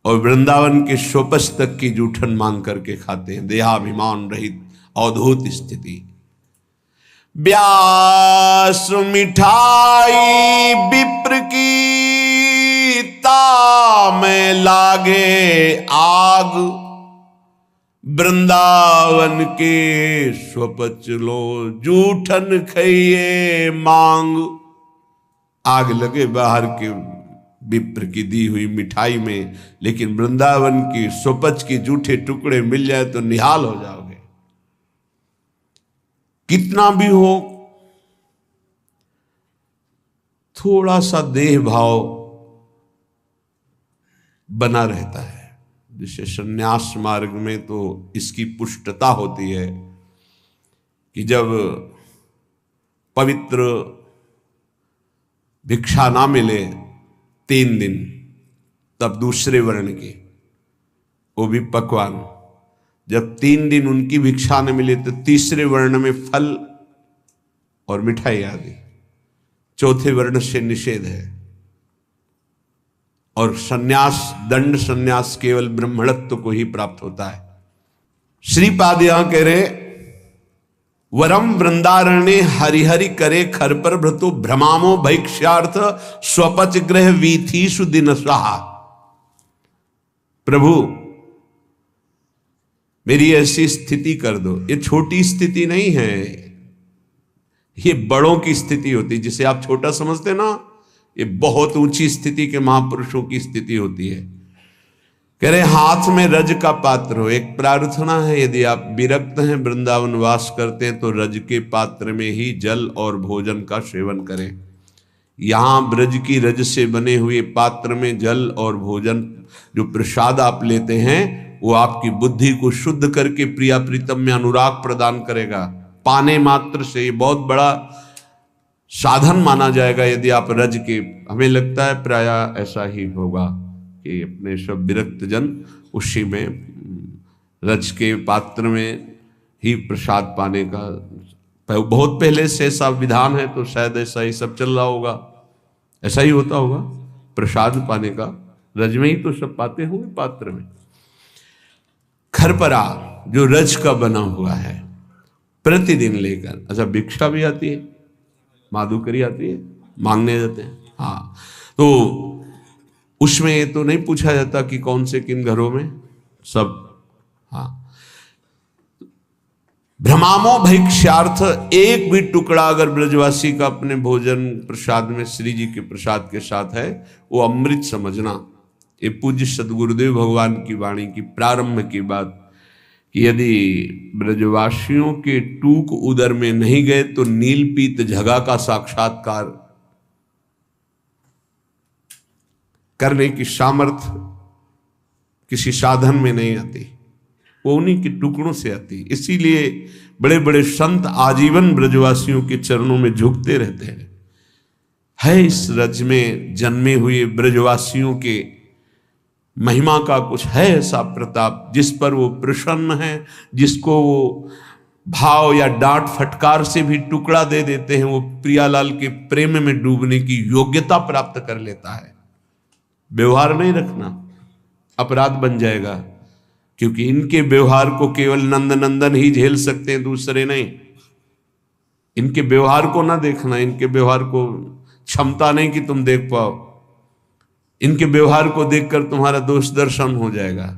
और वृंदावन के स्वपच तक की जूठन मांग करके खाते हैं। देहाभिमान रहित अवधूत स्थिति। व्यास मिठाई विप्र की में लागे आग, वृंदावन के स्वपच लो जूठन खइए मांग। आग लगे बाहर के विप्र की दी हुई मिठाई में, लेकिन वृंदावन की स्वपच की जूठे टुकड़े मिल जाए तो निहाल हो जाओगे। कितना भी हो, थोड़ा सा देह भाव बना रहता है। जैसे संन्यास मार्ग में तो इसकी पुष्टता होती है कि जब पवित्र भिक्षा ना मिले 3 दिन, तब दूसरे वर्ण की, वो भी पकवान, जब 3 दिन उनकी भिक्षा न मिले तो तीसरे वर्ण में फल और मिठाई आदि, चौथे वर्ण से निषेध है। और सन्यास, दंड सन्यास केवल ब्रह्मणत्व को ही प्राप्त होता है। श्रीपाद यहां कह रहे, वरम वृंदारण्य हरिहरि करे खर पर भ्रतु भ्रमामो भैक्ष्यार्थ स्वपच ग्रह वीथीषु दिन स्वाहा। प्रभु मेरी ऐसी स्थिति कर दो। ये छोटी स्थिति नहीं है, ये बड़ों की स्थिति होती, जिसे आप छोटा समझते ना, ये बहुत ऊंची स्थिति के महापुरुषों की स्थिति होती है। कह रहे हाथ में रज का पात्र हो। एक प्रार्थना है, यदि आप विरक्त हैं, वृंदावन वास करते हैं, तो रज के पात्र में ही जल और भोजन का सेवन करें। यहां ब्रज की रज से बने हुए पात्र में जल और भोजन, जो प्रसाद आप लेते हैं, वो आपकी बुद्धि को शुद्ध करके प्रिया प्रीतम में अनुराग प्रदान करेगा। पाने मात्र से ये बहुत बड़ा साधन माना जाएगा। यदि आप रज के, हमें लगता है प्राय ऐसा ही होगा कि अपने सब विरक्त जन उसी में रज के पात्र में ही प्रसाद पाने का, बहुत पहले से ऐसा विधान है, तो शायद ऐसा ही सब चल रहा होगा, ऐसा ही होता होगा। प्रसाद पाने का रज में ही तो सब पाते होंगे, पात्र में। खरपरा जो रज का बना हुआ है, प्रतिदिन लेकर, अच्छा भिक्षा भी आती है, माधुकरी आती है, मांगने जाते हैं। हाँ, तो उसमें तो नहीं पूछा जाता कि कौन से किन घरों में, सब। हाँ, भ्रमामो भैक्ष्यार्थ, एक भी टुकड़ा अगर ब्रजवासी का अपने भोजन प्रसाद में श्री जी के प्रसाद के साथ है, वो अमृत समझना। ये पूज्य सदगुरुदेव भगवान की वाणी की प्रारंभ की बात, कि यदि ब्रजवासियों के टूक उदर में नहीं गए तो नीलपीत झगा का साक्षात्कार करने की सामर्थ्य किसी साधन में नहीं आती, वो उन्हीं के टुकड़ों से आती। इसीलिए बड़े बड़े संत आजीवन ब्रजवासियों के चरणों में झुकते रहते हैं। है इस रज में जन्मे हुए ब्रजवासियों के महिमा का कुछ है ऐसा प्रताप, जिस पर वो प्रसन्न है, जिसको वो भाव या डांट फटकार से भी टुकड़ा दे देते हैं, वो प्रियालाल के प्रेम में डूबने की योग्यता प्राप्त कर लेता है। व्यवहार नहीं रखना, अपराध बन जाएगा, क्योंकि इनके व्यवहार को केवल नंद नंदन ही झेल सकते हैं, दूसरे नहीं। इनके व्यवहार को ना देखना, इनके व्यवहार को क्षमता नहीं कि तुम देख पाओ, इनके व्यवहार को देखकर तुम्हारा दोष दर्शन हो जाएगा।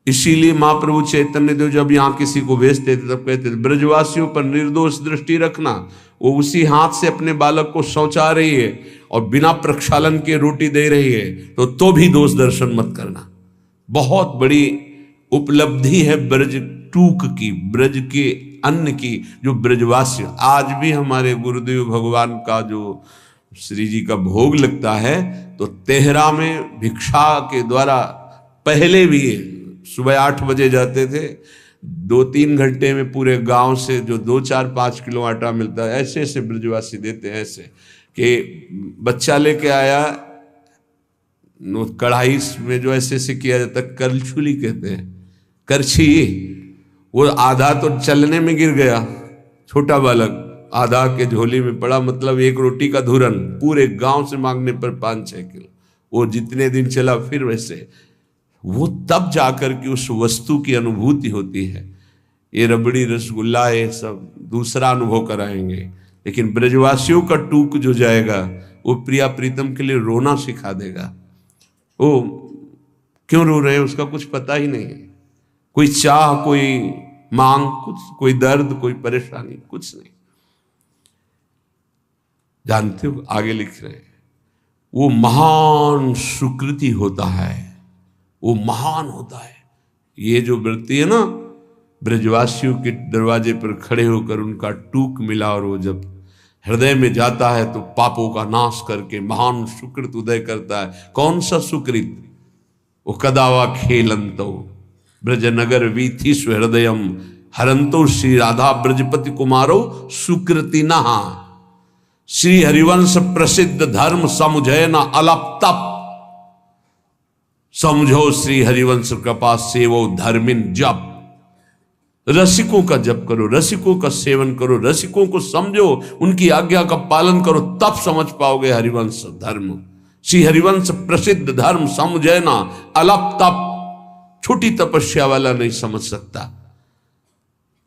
इसीलिए महाप्रभु चैतन्य देव जब यहाँ किसी को भेजते थे, तब कहते थे ब्रजवासियों पर निर्दोष दृष्टि रखना। वो उसी हाथ से अपने बालक को शौचा रही है और बिना प्रक्षालन के रोटी दे रही है, तो भी दोष दर्शन मत करना। बहुत बड़ी उपलब्धि है ब्रज टूक की, ब्रज के अन्न की, जो ब्रजवासी। आज भी हमारे गुरुदेव भगवान का जो श्री जी का भोग लगता है, तो तेहरा में भिक्षा के द्वारा, पहले भी सुबह 8 बजे जाते थे, 2-3 घंटे में पूरे गांव से जो 2-4-5 किलो आटा मिलता है, ऐसे ऐसे ब्रजवासी देते हैं। ऐसे कि बच्चा लेके आया, कढ़ाई में जो ऐसे ऐसे किया जाता है, करछुली कहते हैं, करछी, वो आधा तो चलने में गिर गया, छोटा बालक आधा के झोली में पड़ा, मतलब एक रोटी का धुरन, पूरे गांव से मांगने पर 5-6 किलो। वो जितने दिन चला फिर वैसे, वो तब जाकर के उस वस्तु की अनुभूति होती है। ये रबड़ी रसगुल्ला ये सब दूसरा अनुभव कराएंगे, लेकिन ब्रजवासियों का टूक जो जाएगा, वो प्रिया प्रीतम के लिए रोना सिखा देगा। वो क्यों रो रहे हैं उसका कुछ पता ही नहीं है, कोई चाह, कोई मांग, कुछ, कोई दर्द, कोई परेशानी, कुछ नहीं। जानते हो आगे लिख रहे हैं, वो महान सुकृति होता है, वो महान होता है। ये जो वृत्ति है ना, ब्रजवासियों के दरवाजे पर खड़े होकर उनका टूक मिला, और वो जब हृदय में जाता है तो पापों का नाश करके महान सुकृत उदय करता है। कौन सा सुकृत? वो कदावा खेलंतो ब्रजनगर वीथी सुहृदयम हरंतो श्री राधा ब्रजपति कुमारो सुकृति नहा। श्री हरिवंश प्रसिद्ध धर्म समुझे न अलप तप, समझो श्री हरिवंश कृपा सेवो धर्मिन जप। रसिकों का जप करो, रसिकों का सेवन करो, रसिकों को समझो, उनकी आज्ञा का पालन करो, तब समझ पाओगे हरिवंश धर्म। श्री हरिवंश प्रसिद्ध धर्म समझना अलप तप, छोटी तपस्या वाला नहीं समझ सकता।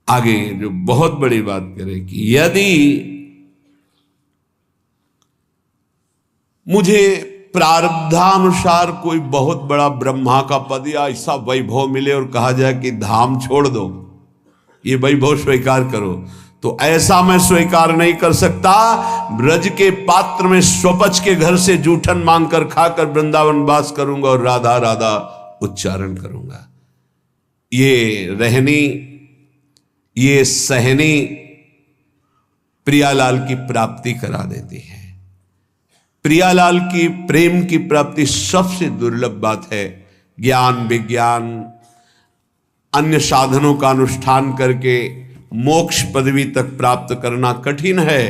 आगे जो बहुत बड़ी बात करे कि यदि मुझे प्रारब्धानुसार कोई बहुत बड़ा ब्रह्मा का पद या ऐसा वैभव मिले और कहा जाए कि धाम छोड़ दो, ये वैभव स्वीकार करो, तो ऐसा मैं स्वीकार नहीं कर सकता। ब्रज के पात्र में स्वपच के घर से जूठन मांगकर खाकर वृंदावन वास करूंगा और राधा राधा उच्चारण करूंगा। ये रहनी, ये सहनी प्रियालाल की प्राप्ति करा देती है। प्रियालाल की प्रेम की प्राप्ति सबसे दुर्लभ बात है। ज्ञान विज्ञान अन्य साधनों का अनुष्ठान करके मोक्ष पदवी तक प्राप्त करना कठिन है,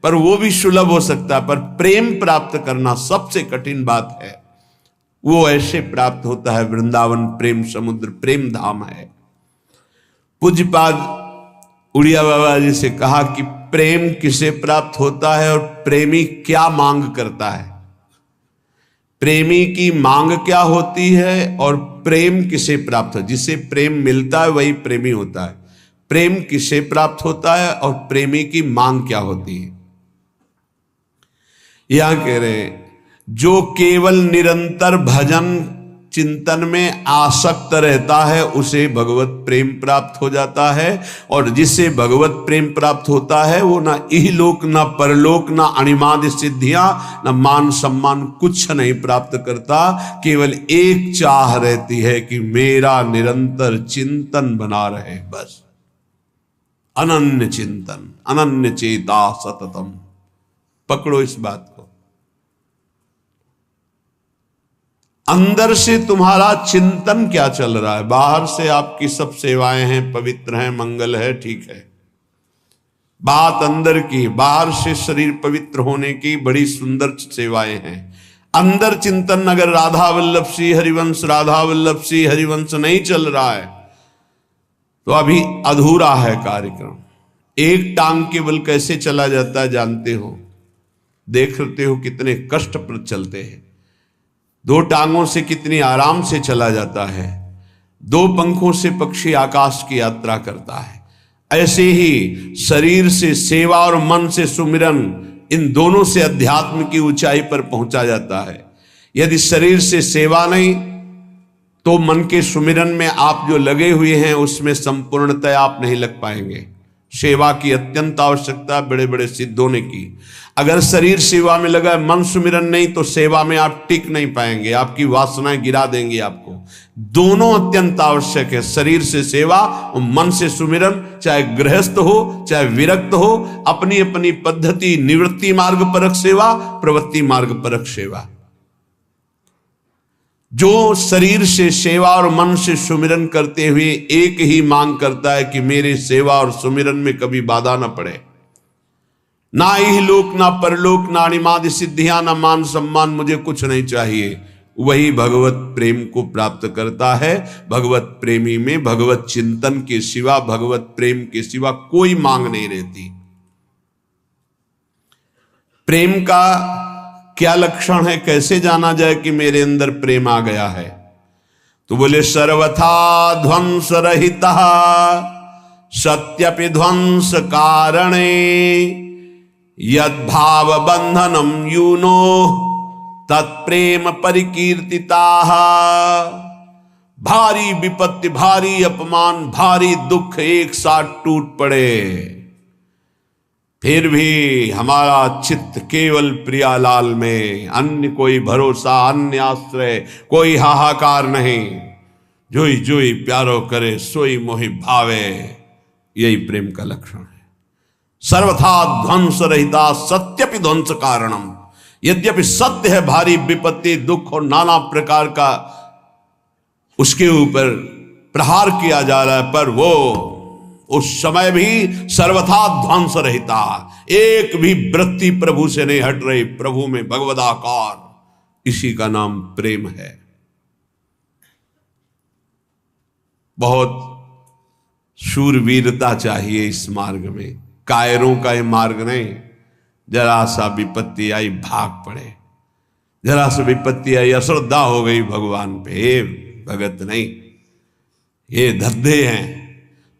पर वो भी सुलभ हो सकता है। पर प्रेम प्राप्त करना सबसे कठिन बात है। वो ऐसे प्राप्त होता है, वृंदावन प्रेम समुद्र, प्रेम धाम है। पूज्यपाद उड़िया बाबा जी से कहा कि प्रेम किसे प्राप्त होता है और प्रेमी क्या मांग करता है, प्रेमी की मांग क्या होती है और प्रेम किसे प्राप्त हो। जिसे प्रेम मिलता है वही प्रेमी होता है। प्रेम किसे प्राप्त होता है और प्रेमी की मांग क्या होती है। यहां कह रहे हैं, जो केवल निरंतर भजन चिंतन में आसक्त रहता है उसे भगवत प्रेम प्राप्त हो जाता है। और जिसे भगवत प्रेम प्राप्त होता है वो ना इहलोक ना परलोक ना अणिमादि सिद्धियां ना मान सम्मान कुछ नहीं प्राप्त करता। केवल एक चाह रहती है कि मेरा निरंतर चिंतन बना रहे, बस अनन्य चिंतन, अनन्य चेता सततम। पकड़ो इस बात को। अंदर से तुम्हारा चिंतन क्या चल रहा है। बाहर से आपकी सब सेवाएं हैं, पवित्र हैं, मंगल है, ठीक है। बात अंदर की, बाहर से शरीर पवित्र होने की बड़ी सुंदर सेवाएं हैं। अंदर चिंतन अगर राधा वल्लभ श्री हरिवंश, राधा वल्लभ श्री हरिवंश नहीं चल रहा है तो अभी अधूरा है कार्यक्रम। एक टांग केवल कैसे चला जाता है जानते हो, देखते हो कितने कष्ट पर चलते हैं। दो टांगों से कितनी आराम से चला जाता है। दो पंखों से पक्षी आकाश की यात्रा करता है। ऐसे ही शरीर से सेवा और मन से सुमिरन, इन दोनों से अध्यात्म की ऊंचाई पर पहुंचा जाता है। यदि शरीर से सेवा नहीं तो मन के सुमिरन में आप जो लगे हुए हैं उसमें संपूर्णतः आप नहीं लग पाएंगे। सेवा की अत्यंत आवश्यकता बड़े बड़े सिद्धों ने की। अगर शरीर सेवा में लगा, मन सुमिरन नहीं, तो सेवा में आप टिक नहीं पाएंगे, आपकी वासनाएं गिरा देंगी आपको। दोनों अत्यंत आवश्यक है, शरीर से सेवा और मन से सुमिरन। चाहे गृहस्थ हो चाहे विरक्त हो, अपनी अपनी पद्धति, निवृत्ति मार्ग परक सेवा, प्रवृत्ति मार्ग परक सेवा। जो शरीर से सेवा और मन से सुमिरन करते हुए एक ही मांग करता है कि मेरे सेवा और सुमिरन में कभी बाधा न पड़े, ना इहलोक ना परलोक ना अणिमादि सिद्धियां ना मान सम्मान, मुझे कुछ नहीं चाहिए, वही भगवत प्रेम को प्राप्त करता है। भगवत प्रेमी में भगवत चिंतन के सिवा, भगवत प्रेम के सिवा कोई मांग नहीं रहती। प्रेम का क्या लक्षण है, कैसे जाना जाए कि मेरे अंदर प्रेम आ गया है? तो बोले सर्वथा ध्वंस रहिता सत्यपि ध्वंस कारणे यद भाव बंधनम यूनो तत्प्रेम परिकीर्तिता। भारी विपत्ति, भारी अपमान, भारी दुख एक साथ टूट पड़े, फिर भी हमारा चित्त केवल प्रियालाल में, अन्य कोई भरोसा, अन्य आश्रय, कोई हाहाकार नहीं। जोई जोई प्यारो करे सोई मोहि भावे, यही प्रेम का लक्षण है। सर्वथा ध्वंस रहिता सत्यपि ध्वंस कारणम। यद्यपि सत्य है, भारी विपत्ति, दुख और नाना प्रकार का उसके ऊपर प्रहार किया जा रहा है, पर वो उस समय भी सर्वथा ध्वंस रहता, एक भी वृत्ति प्रभु से नहीं हट रही, प्रभु में भगवदाकार। इसी का नाम प्रेम है। बहुत शूरवीरता चाहिए इस मार्ग में, कायरों का ये मार्ग नहीं। जरा सा विपत्ति आई भाग पड़े। जरा सी विपत्ति आई, अश्रद्धा हो गई भगवान पे। हे भगत नहीं, ये धद्दे हैं,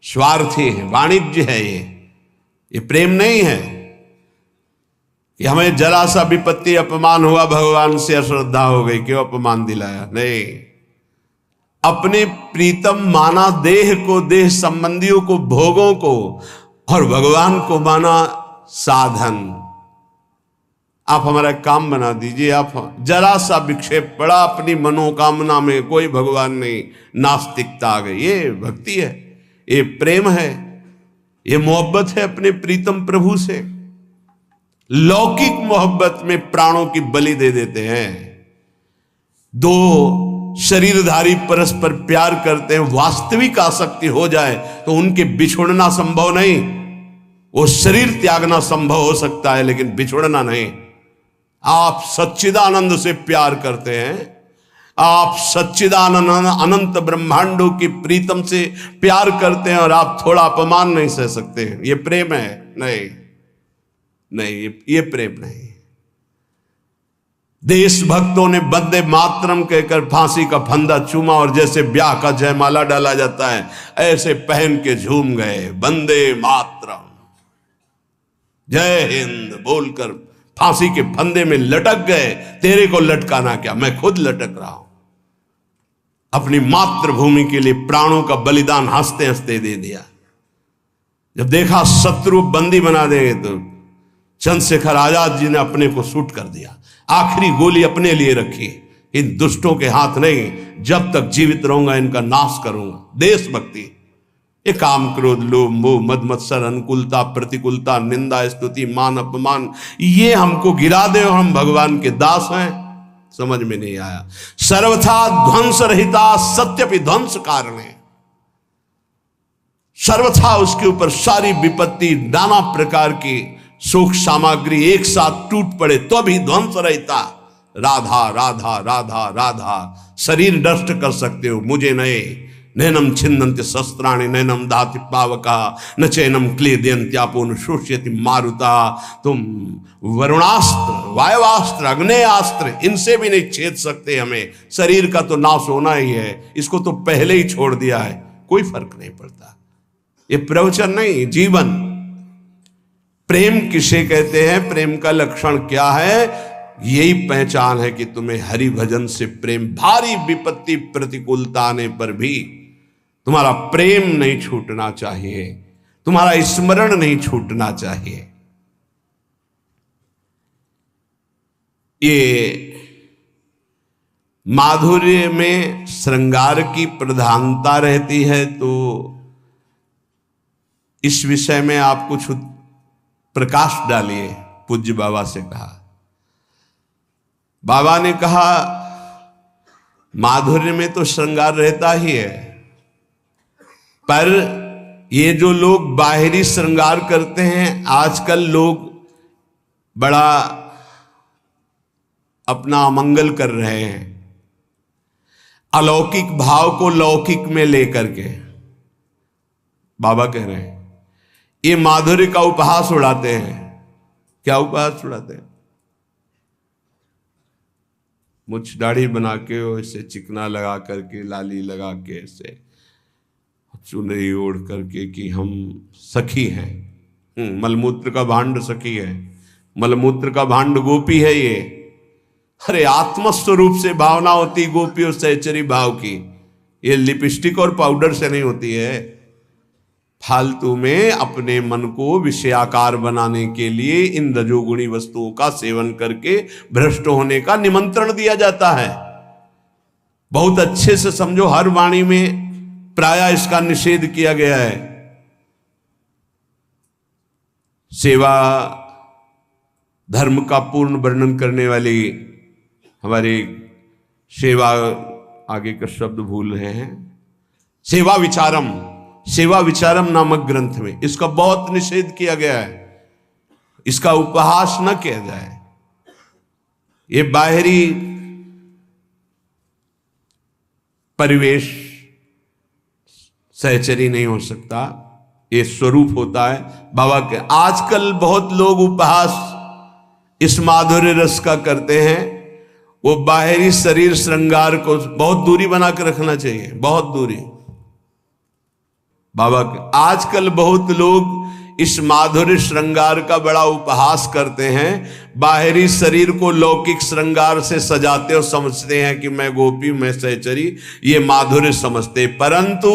स्वार्थी है, वाणिज्य है, ये प्रेम नहीं है कि हमें जरा सा विपत्ति अपमान हुआ भगवान से अश्रद्धा हो गई, क्यों अपमान दिलाया। नहीं, अपने प्रीतम माना देह को, देह संबंधियों को, भोगों को, और भगवान को माना साधन। आप हमारा काम बना दीजिए, आप जरा सा विक्षेप पड़ा अपनी मनोकामना में, कोई भगवान नहीं, नास्तिकता आ गई। ये भक्ति है, ये प्रेम है, ये मोहब्बत है अपने प्रीतम प्रभु से। लौकिक मोहब्बत में प्राणों की बलि दे देते हैं। दो शरीरधारी परस्पर प्यार करते हैं, वास्तविक आसक्ति हो जाए तो उनके बिछुड़ना संभव नहीं। वो शरीर त्यागना संभव हो सकता है लेकिन बिछुड़ना नहीं। आप सच्चिदानंद से प्यार करते हैं, आप सच्चिदानंद अनंत ब्रह्मांडों की प्रीतम से प्यार करते हैं और आप थोड़ा अपमान नहीं सह सकते। ये प्रेम है? नहीं नहीं, ये प्रेम नहीं। देशभक्तों ने वंदे मातरम कहकर फांसी का फंदा चूमा और जैसे ब्याह का जयमाला डाला जाता है ऐसे पहन के झूम गए, वंदे मातरम, जय हिंद बोलकर फांसी के फंदे में लटक गए। तेरे को लटकाना क्या, मैं खुद लटक रहा हूं। अपनी मातृभूमि के लिए प्राणों का बलिदान हंसते हंसते दे दिया। जब देखा शत्रु बंदी बना देंगे तो चंद्रशेखर आजाद जी ने अपने को शूट कर दिया। आखिरी गोली अपने लिए रखी, इन दुष्टों के हाथ नहीं, जब तक जीवित रहूंगा इनका नाश करूंगा। देशभक्ति, ये काम क्रोध लोभ मोह मद मत्सर अनुकूलता प्रतिकूलता निंदा स्तुति मान अपमान, ये हमको गिरा दे और हम भगवान के दास हैं, समझ में नहीं आया। सर्वथा ध्वंस रहिता सत्यपि ध्वंस कारणे, सर्वथा उसके ऊपर सारी विपत्ति नाना प्रकार की सुख सामग्री एक साथ टूट पड़े तो भी ध्वंस रहता। राधा राधा राधा राधा, शरीर नष्ट कर सकते हो, मुझे नहीं। नैनम छिन्नन्ति शस्त्राणि नैनम दाति पावका न चैनम क्लेदयन्त्यापो न शोष्यति मारुता। तुम वरुणास्त्र वायुवास्त्र अग्नेयास्त्र इनसे भी नहीं छेद सकते हमें। शरीर का तो नाश होना ही है, इसको तो पहले ही छोड़ दिया है, कोई फर्क नहीं पड़ता। ये प्रवचन नहीं, जीवन। प्रेम किसे कहते हैं, प्रेम का लक्षण क्या है, यही पहचान है कि तुम्हें हरि भजन से प्रेम, भारी विपत्ति प्रतिकूलता आने पर भी तुम्हारा प्रेम नहीं छूटना चाहिए, तुम्हारा स्मरण नहीं छूटना चाहिए। ये माधुर्य में श्रृंगार की प्रधानता रहती है, तो इस विषय में आप कुछ प्रकाश डालिए। पूज्य बाबा से कहा, बाबा ने कहा माधुर्य में तो श्रृंगार रहता ही है, पर ये जो लोग बाहरी श्रृंगार करते हैं, आजकल लोग बड़ा अपना अमंगल कर रहे हैं, अलौकिक भाव को लौकिक में लेकर के। बाबा कह रहे हैं ये माधुर्य का उपहास उड़ाते हैं। क्या उपहास उड़ाते हैं? मुझ दाढ़ी बना के ऐसे चिकना लगा करके, लाली लगा के, ऐसे चुनरी ओढ़ करके कि हम सखी हैं। मलमूत्र का भांड सखी है, मलमूत्र का भांड गोपी है ये। अरे आत्मस्वरूप से भावना होती गोपी और सहचरी भाव की, ये लिपस्टिक और पाउडर से नहीं होती है। फालतू में अपने मन को विषयाकार बनाने के लिए इन रजोगुणी वस्तुओं का सेवन करके भ्रष्ट होने का निमंत्रण दिया जाता है। बहुत अच्छे से समझो, हर वाणी में प्रायः इसका निषेध किया गया है। सेवा धर्म का पूर्ण वर्णन करने वाली हमारे सेवा, आगे का शब्द भूल रहे हैं, सेवा विचारम, सेवा विचारम नामक ग्रंथ में इसका बहुत निषेध किया गया है। इसका उपहास न किया जाए। ये बाहरी परिवेश सहचरी नहीं हो सकता, ये स्वरूप होता है बाबा के। आजकल बहुत लोग उपहास इस माधुर्य रस का करते हैं वो बाहरी शरीर श्रृंगार को बहुत दूरी बना के रखना चाहिए, बहुत दूरी। बाबा के आजकल बहुत लोग इस माधुर्य श्रृंगार का बड़ा उपहास करते हैं, बाहरी शरीर को लौकिक श्रृंगार से सजाते और समझते हैं कि मैं गोपी, मैं सहचरी, ये माधुर्य समझते, परंतु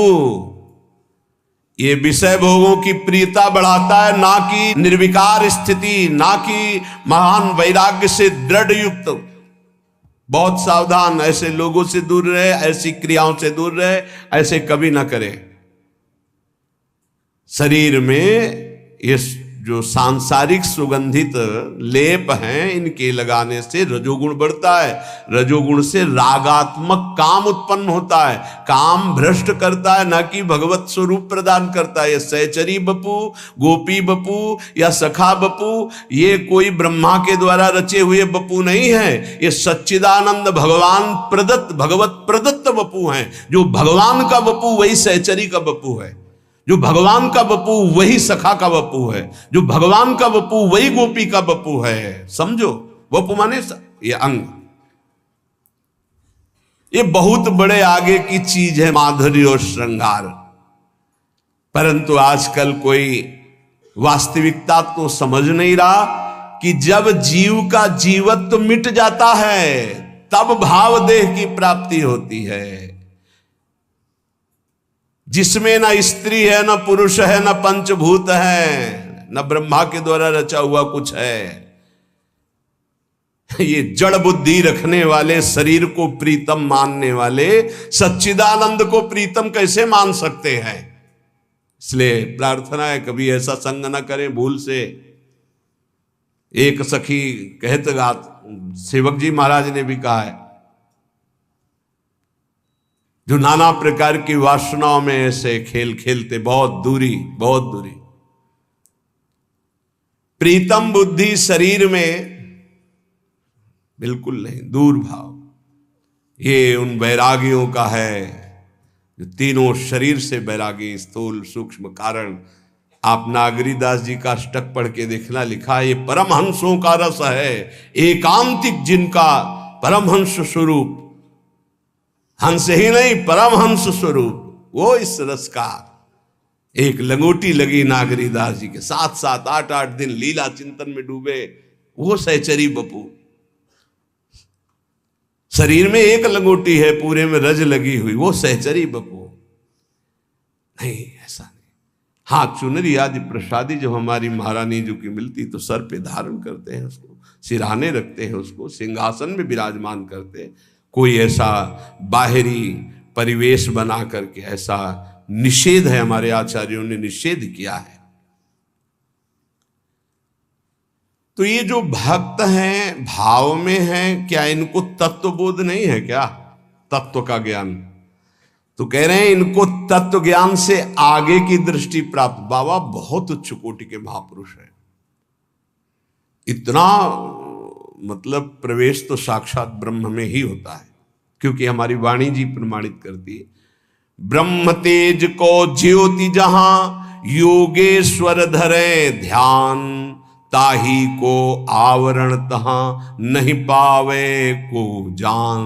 ये विषय भोगों की प्रियता बढ़ाता है, ना कि निर्विकार स्थिति, ना कि महान वैराग्य से दृढ़ युक्त। बहुत सावधान, ऐसे लोगों से दूर रहे, ऐसी क्रियाओं से दूर रहे, ऐसे कभी ना करें। शरीर में ये जो सांसारिक सुगंधित लेप हैं, इनके लगाने से रजोगुण बढ़ता है, रजोगुण से रागात्मक काम उत्पन्न होता है, काम भ्रष्ट करता है, ना कि भगवत स्वरूप प्रदान करता है। ये सहचरी बपू, गोपी बपू या सखा बपू, ये कोई ब्रह्मा के द्वारा रचे हुए बपू नहीं है, ये सच्चिदानंद भगवान प्रदत्त, भगवत प्रदत्त बपू हैं। जो भगवान का बपू वही सहचरी का बपू है, जो भगवान का बपू वही सखा का बपू है, जो भगवान का बपू वही गोपी का बपू है। समझो, बपू माने ये अंग, ये बहुत बड़े आगे की चीज है माधुर्य और श्रृंगार। परंतु आजकल कोई वास्तविकता तो समझ नहीं रहा कि जब जीव का जीवत्व मिट जाता है तब भाव देह की प्राप्ति होती है, जिसमें न स्त्री है, न पुरुष है, न पंचभूत है, न ब्रह्मा के द्वारा रचा हुआ कुछ है। ये जड़ बुद्धि रखने वाले, शरीर को प्रीतम मानने वाले सच्चिदानंद को प्रीतम कैसे मान सकते हैं? इसलिए प्रार्थना है कभी ऐसा संग न करें भूल से। एक सखी कहत गात सेवक जी महाराज ने भी कहा है, जो नाना प्रकार की वासनाओं में ऐसे खेल खेलते, बहुत दूरी, बहुत दूरी। प्रीतम बुद्धि शरीर में बिल्कुल नहीं, दूर भाव। ये उन वैरागियों का है जो तीनों शरीर से वैरागी, स्थूल सूक्ष्म कारण। आप नागरीदास जी का अष्टक पढ़ के देखना, लिखा है ये परमहंसों का रस है, एकांतिक जिनका परमहंस स्वरूप, हंस ही नहीं परमहंस स्वरूप, वो इस रस का। एक लंगोटी लगी नागरीदास जी के, 7-7 8-8 दिन लीला चिंतन में डूबे, वो सहचरी बपू। शरीर में एक लंगोटी है, पूरे में रज लगी हुई, वो सहचरी बपू नहीं, ऐसा नहीं। हाँ, चुनरी आदि प्रसादी जो हमारी महारानी जी की मिलती तो सर पे धारण करते हैं, उसको सिरहाने रखते हैं, उसको सिंहासन में विराजमान करते हैं। कोई ऐसा बाहरी परिवेश बना करके ऐसा निषेध है, हमारे आचार्यों ने निषेध किया है। तो ये जो भक्त हैं भाव में हैं, क्या इनको तत्व बोध नहीं है क्या? तत्व का ज्ञान तो कह रहे हैं इनको तत्व ज्ञान से आगे की दृष्टि प्राप्त। बाबा बहुत उच्च कोटि के महापुरुष है, इतना मतलब प्रवेश तो साक्षात ब्रह्म में ही होता है, क्योंकि हमारी वाणी जी प्रमाणित करती है। ब्रह्म तेज को ज्योति जहां योगेश्वर धरे ध्यान, ताही को आवरण तहां नहीं पावे को जान।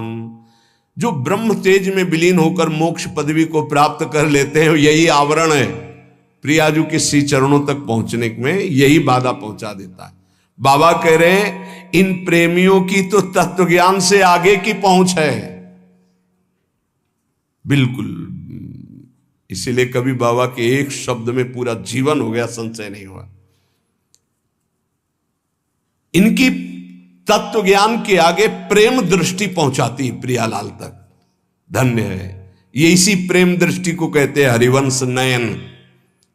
जो ब्रह्म तेज में विलीन होकर मोक्ष पदवी को प्राप्त कर लेते हैं, यही आवरण है। प्रियाजू के श्री चरणों तक पहुंचने में यही बाधा पहुंचा देता है। बाबा कह रहे हैं इन प्रेमियों की तो तत्व ज्ञान से आगे की पहुंच है, बिल्कुल। इसीलिए कभी बाबा के एक शब्द में पूरा जीवन हो गया, संशय नहीं हुआ। इनकी तत्व ज्ञान के आगे प्रेम दृष्टि पहुंचाती है प्रियालाल तक, धन्य है। ये इसी प्रेम दृष्टि को कहते हैं हरिवंश नयन,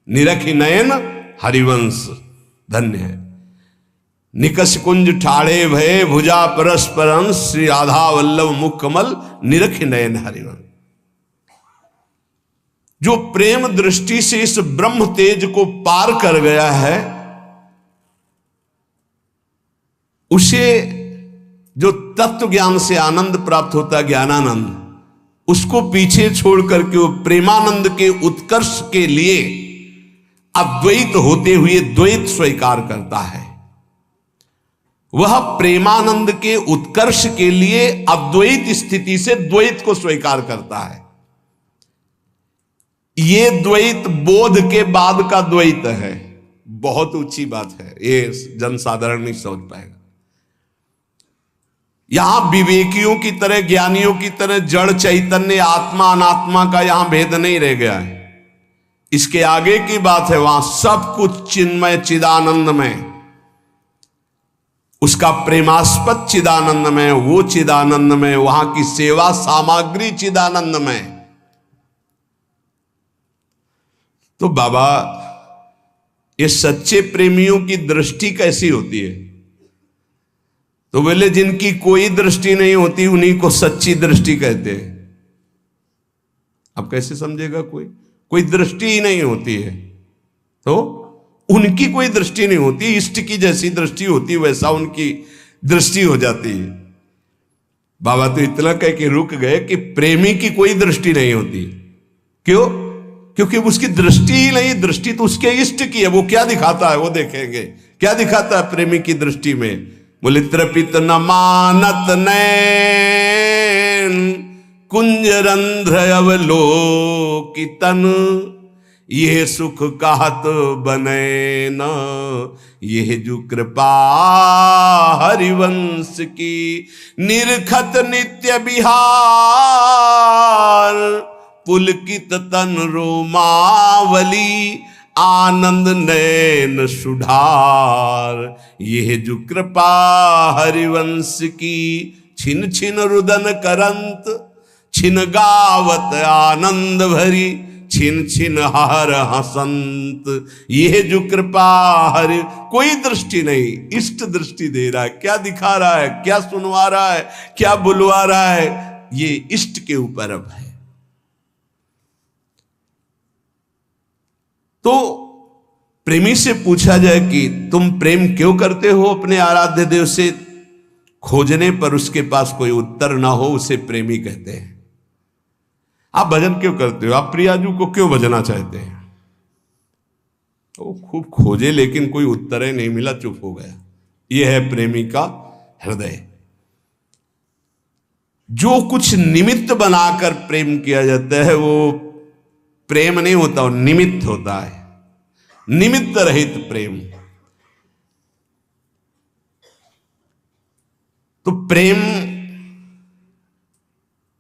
निरखि नयन हरिवंश, धन्य है। निकष कुंज ठाड़े भये भुजा परस्परंश, श्री राधा वल्लभ मुख कमल निरख नयन हरिवंश। जो प्रेम दृष्टि से इस ब्रह्म तेज को पार कर गया है, उसे जो तत्व ज्ञान से आनंद प्राप्त होता है, ज्ञानानंद, उसको पीछे छोड़ करके वो प्रेमानंद के उत्कर्ष के लिए अद्वैत होते हुए द्वैत स्वीकार करता है। वह प्रेमानंद के उत्कर्ष के लिए अद्वैत स्थिति से द्वैत को स्वीकार करता है। ये द्वैत बोध के बाद का द्वैत है। बहुत ऊंची बात है, ये जनसाधारण नहीं समझ पाएगा। यहां विवेकियों की तरह, ज्ञानियों की तरह जड़ चैतन्य आत्मा अनात्मा का यहां भेद नहीं रह गया है। इसके आगे की बात है, वहां सब कुछ चिन्मय चिदानंदमय, उसका प्रेमास्पद चिदानंदमय, वो चिदानंदमय, वहां की सेवा सामग्री चिदानंदमय। तो बाबा, ये सच्चे प्रेमियों की दृष्टि कैसी होती है? तो बोले जिनकी कोई दृष्टि नहीं होती उन्हीं को सच्ची दृष्टि कहते हैं। अब कैसे समझेगा? कोई दृष्टि ही नहीं होती है तो उनकी कोई दृष्टि नहीं होती। इष्ट की जैसी दृष्टि होती वैसा उनकी दृष्टि हो जाती है। बाबा तो इतना कह के रुक गए कि प्रेमी की कोई दृष्टि नहीं होती। क्यों? क्योंकि उसकी दृष्टि ही नहीं, दृष्टि तो उसके इष्ट की है। वो क्या दिखाता है वो देखेंगे। क्या दिखाता है प्रेमी की दृष्टि में? बोले त्रपित न मानत नैन कुंजरंध्र अवलोकितन, ये सुख कहत बने न, ये जो कृपा हरिवंश की, निरखत नित्य बिहार, पुलकित तन रोमावली, आनंद नैन सुधार, यह जो कृपा हरिवंश की, छिन छिन रुदन करंत, छिन गावत आनंद भरी, छिन छिन हर हसंत, यह जो कृपा हरि। कोई दृष्टि नहीं, इष्ट दृष्टि दे रहा है। क्या दिखा रहा है, क्या सुनवा रहा है, क्या बुलवा रहा है, ये इष्ट के ऊपर अब है। तो प्रेमी से पूछा जाए कि तुम प्रेम क्यों करते हो अपने आराध्य देव से, खोजने पर उसके पास कोई उत्तर ना हो उसे प्रेमी कहते हैं। आप भजन क्यों करते हो, आप प्रियाजू को क्यों भजना चाहते हैं? वो खूब खोजे लेकिन कोई उत्तर ही नहीं मिला, चुप हो गया। यह है प्रेमी का हृदय। जो कुछ निमित्त बनाकर प्रेम किया जाता है वो प्रेम नहीं होता, वो निमित्त होता है, निमित्त रहित प्रेम। तो प्रेम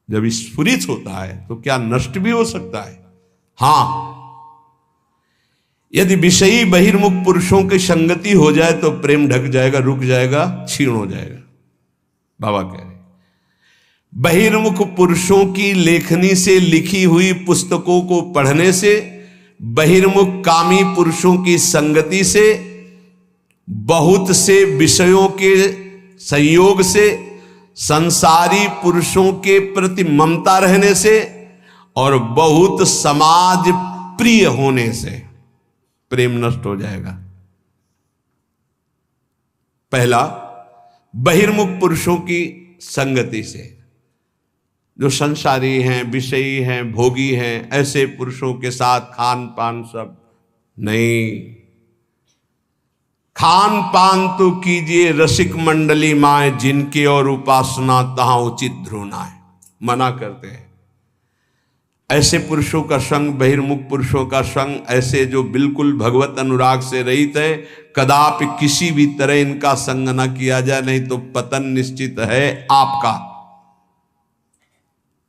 जब स्फुरित होता है तो क्या नष्ट भी हो सकता है? हां, यदि विषयी बहिर्मुख पुरुषों की संगति हो जाए तो प्रेम ढक जाएगा, रुक जाएगा, क्षीण हो जाएगा। बाबा कह रहे बहिर्मुख पुरुषों की लेखनी से लिखी हुई पुस्तकों को पढ़ने से, बहिर्मुख कामी पुरुषों की संगति से, बहुत से विषयों के संयोग से, संसारी पुरुषों के प्रति ममता रहने से और बहुत समाज प्रिय होने से प्रेम नष्ट हो जाएगा। पहला, बहिर्मुख पुरुषों की संगति से, जो संसारी हैं, विषयी हैं, भोगी हैं, ऐसे पुरुषों के साथ खान पान सब नहीं। खान पान तो कीजिए रसिक मंडली माए, जिनके और उपासना तहां उचित ध्रुना है, मना करते हैं। ऐसे पुरुषों का संग, बहिर्मुख पुरुषों का संग, ऐसे जो बिल्कुल भगवत अनुराग से रहित है, कदापि किसी भी तरह इनका संग न किया जाए, नहीं तो पतन निश्चित है आपका।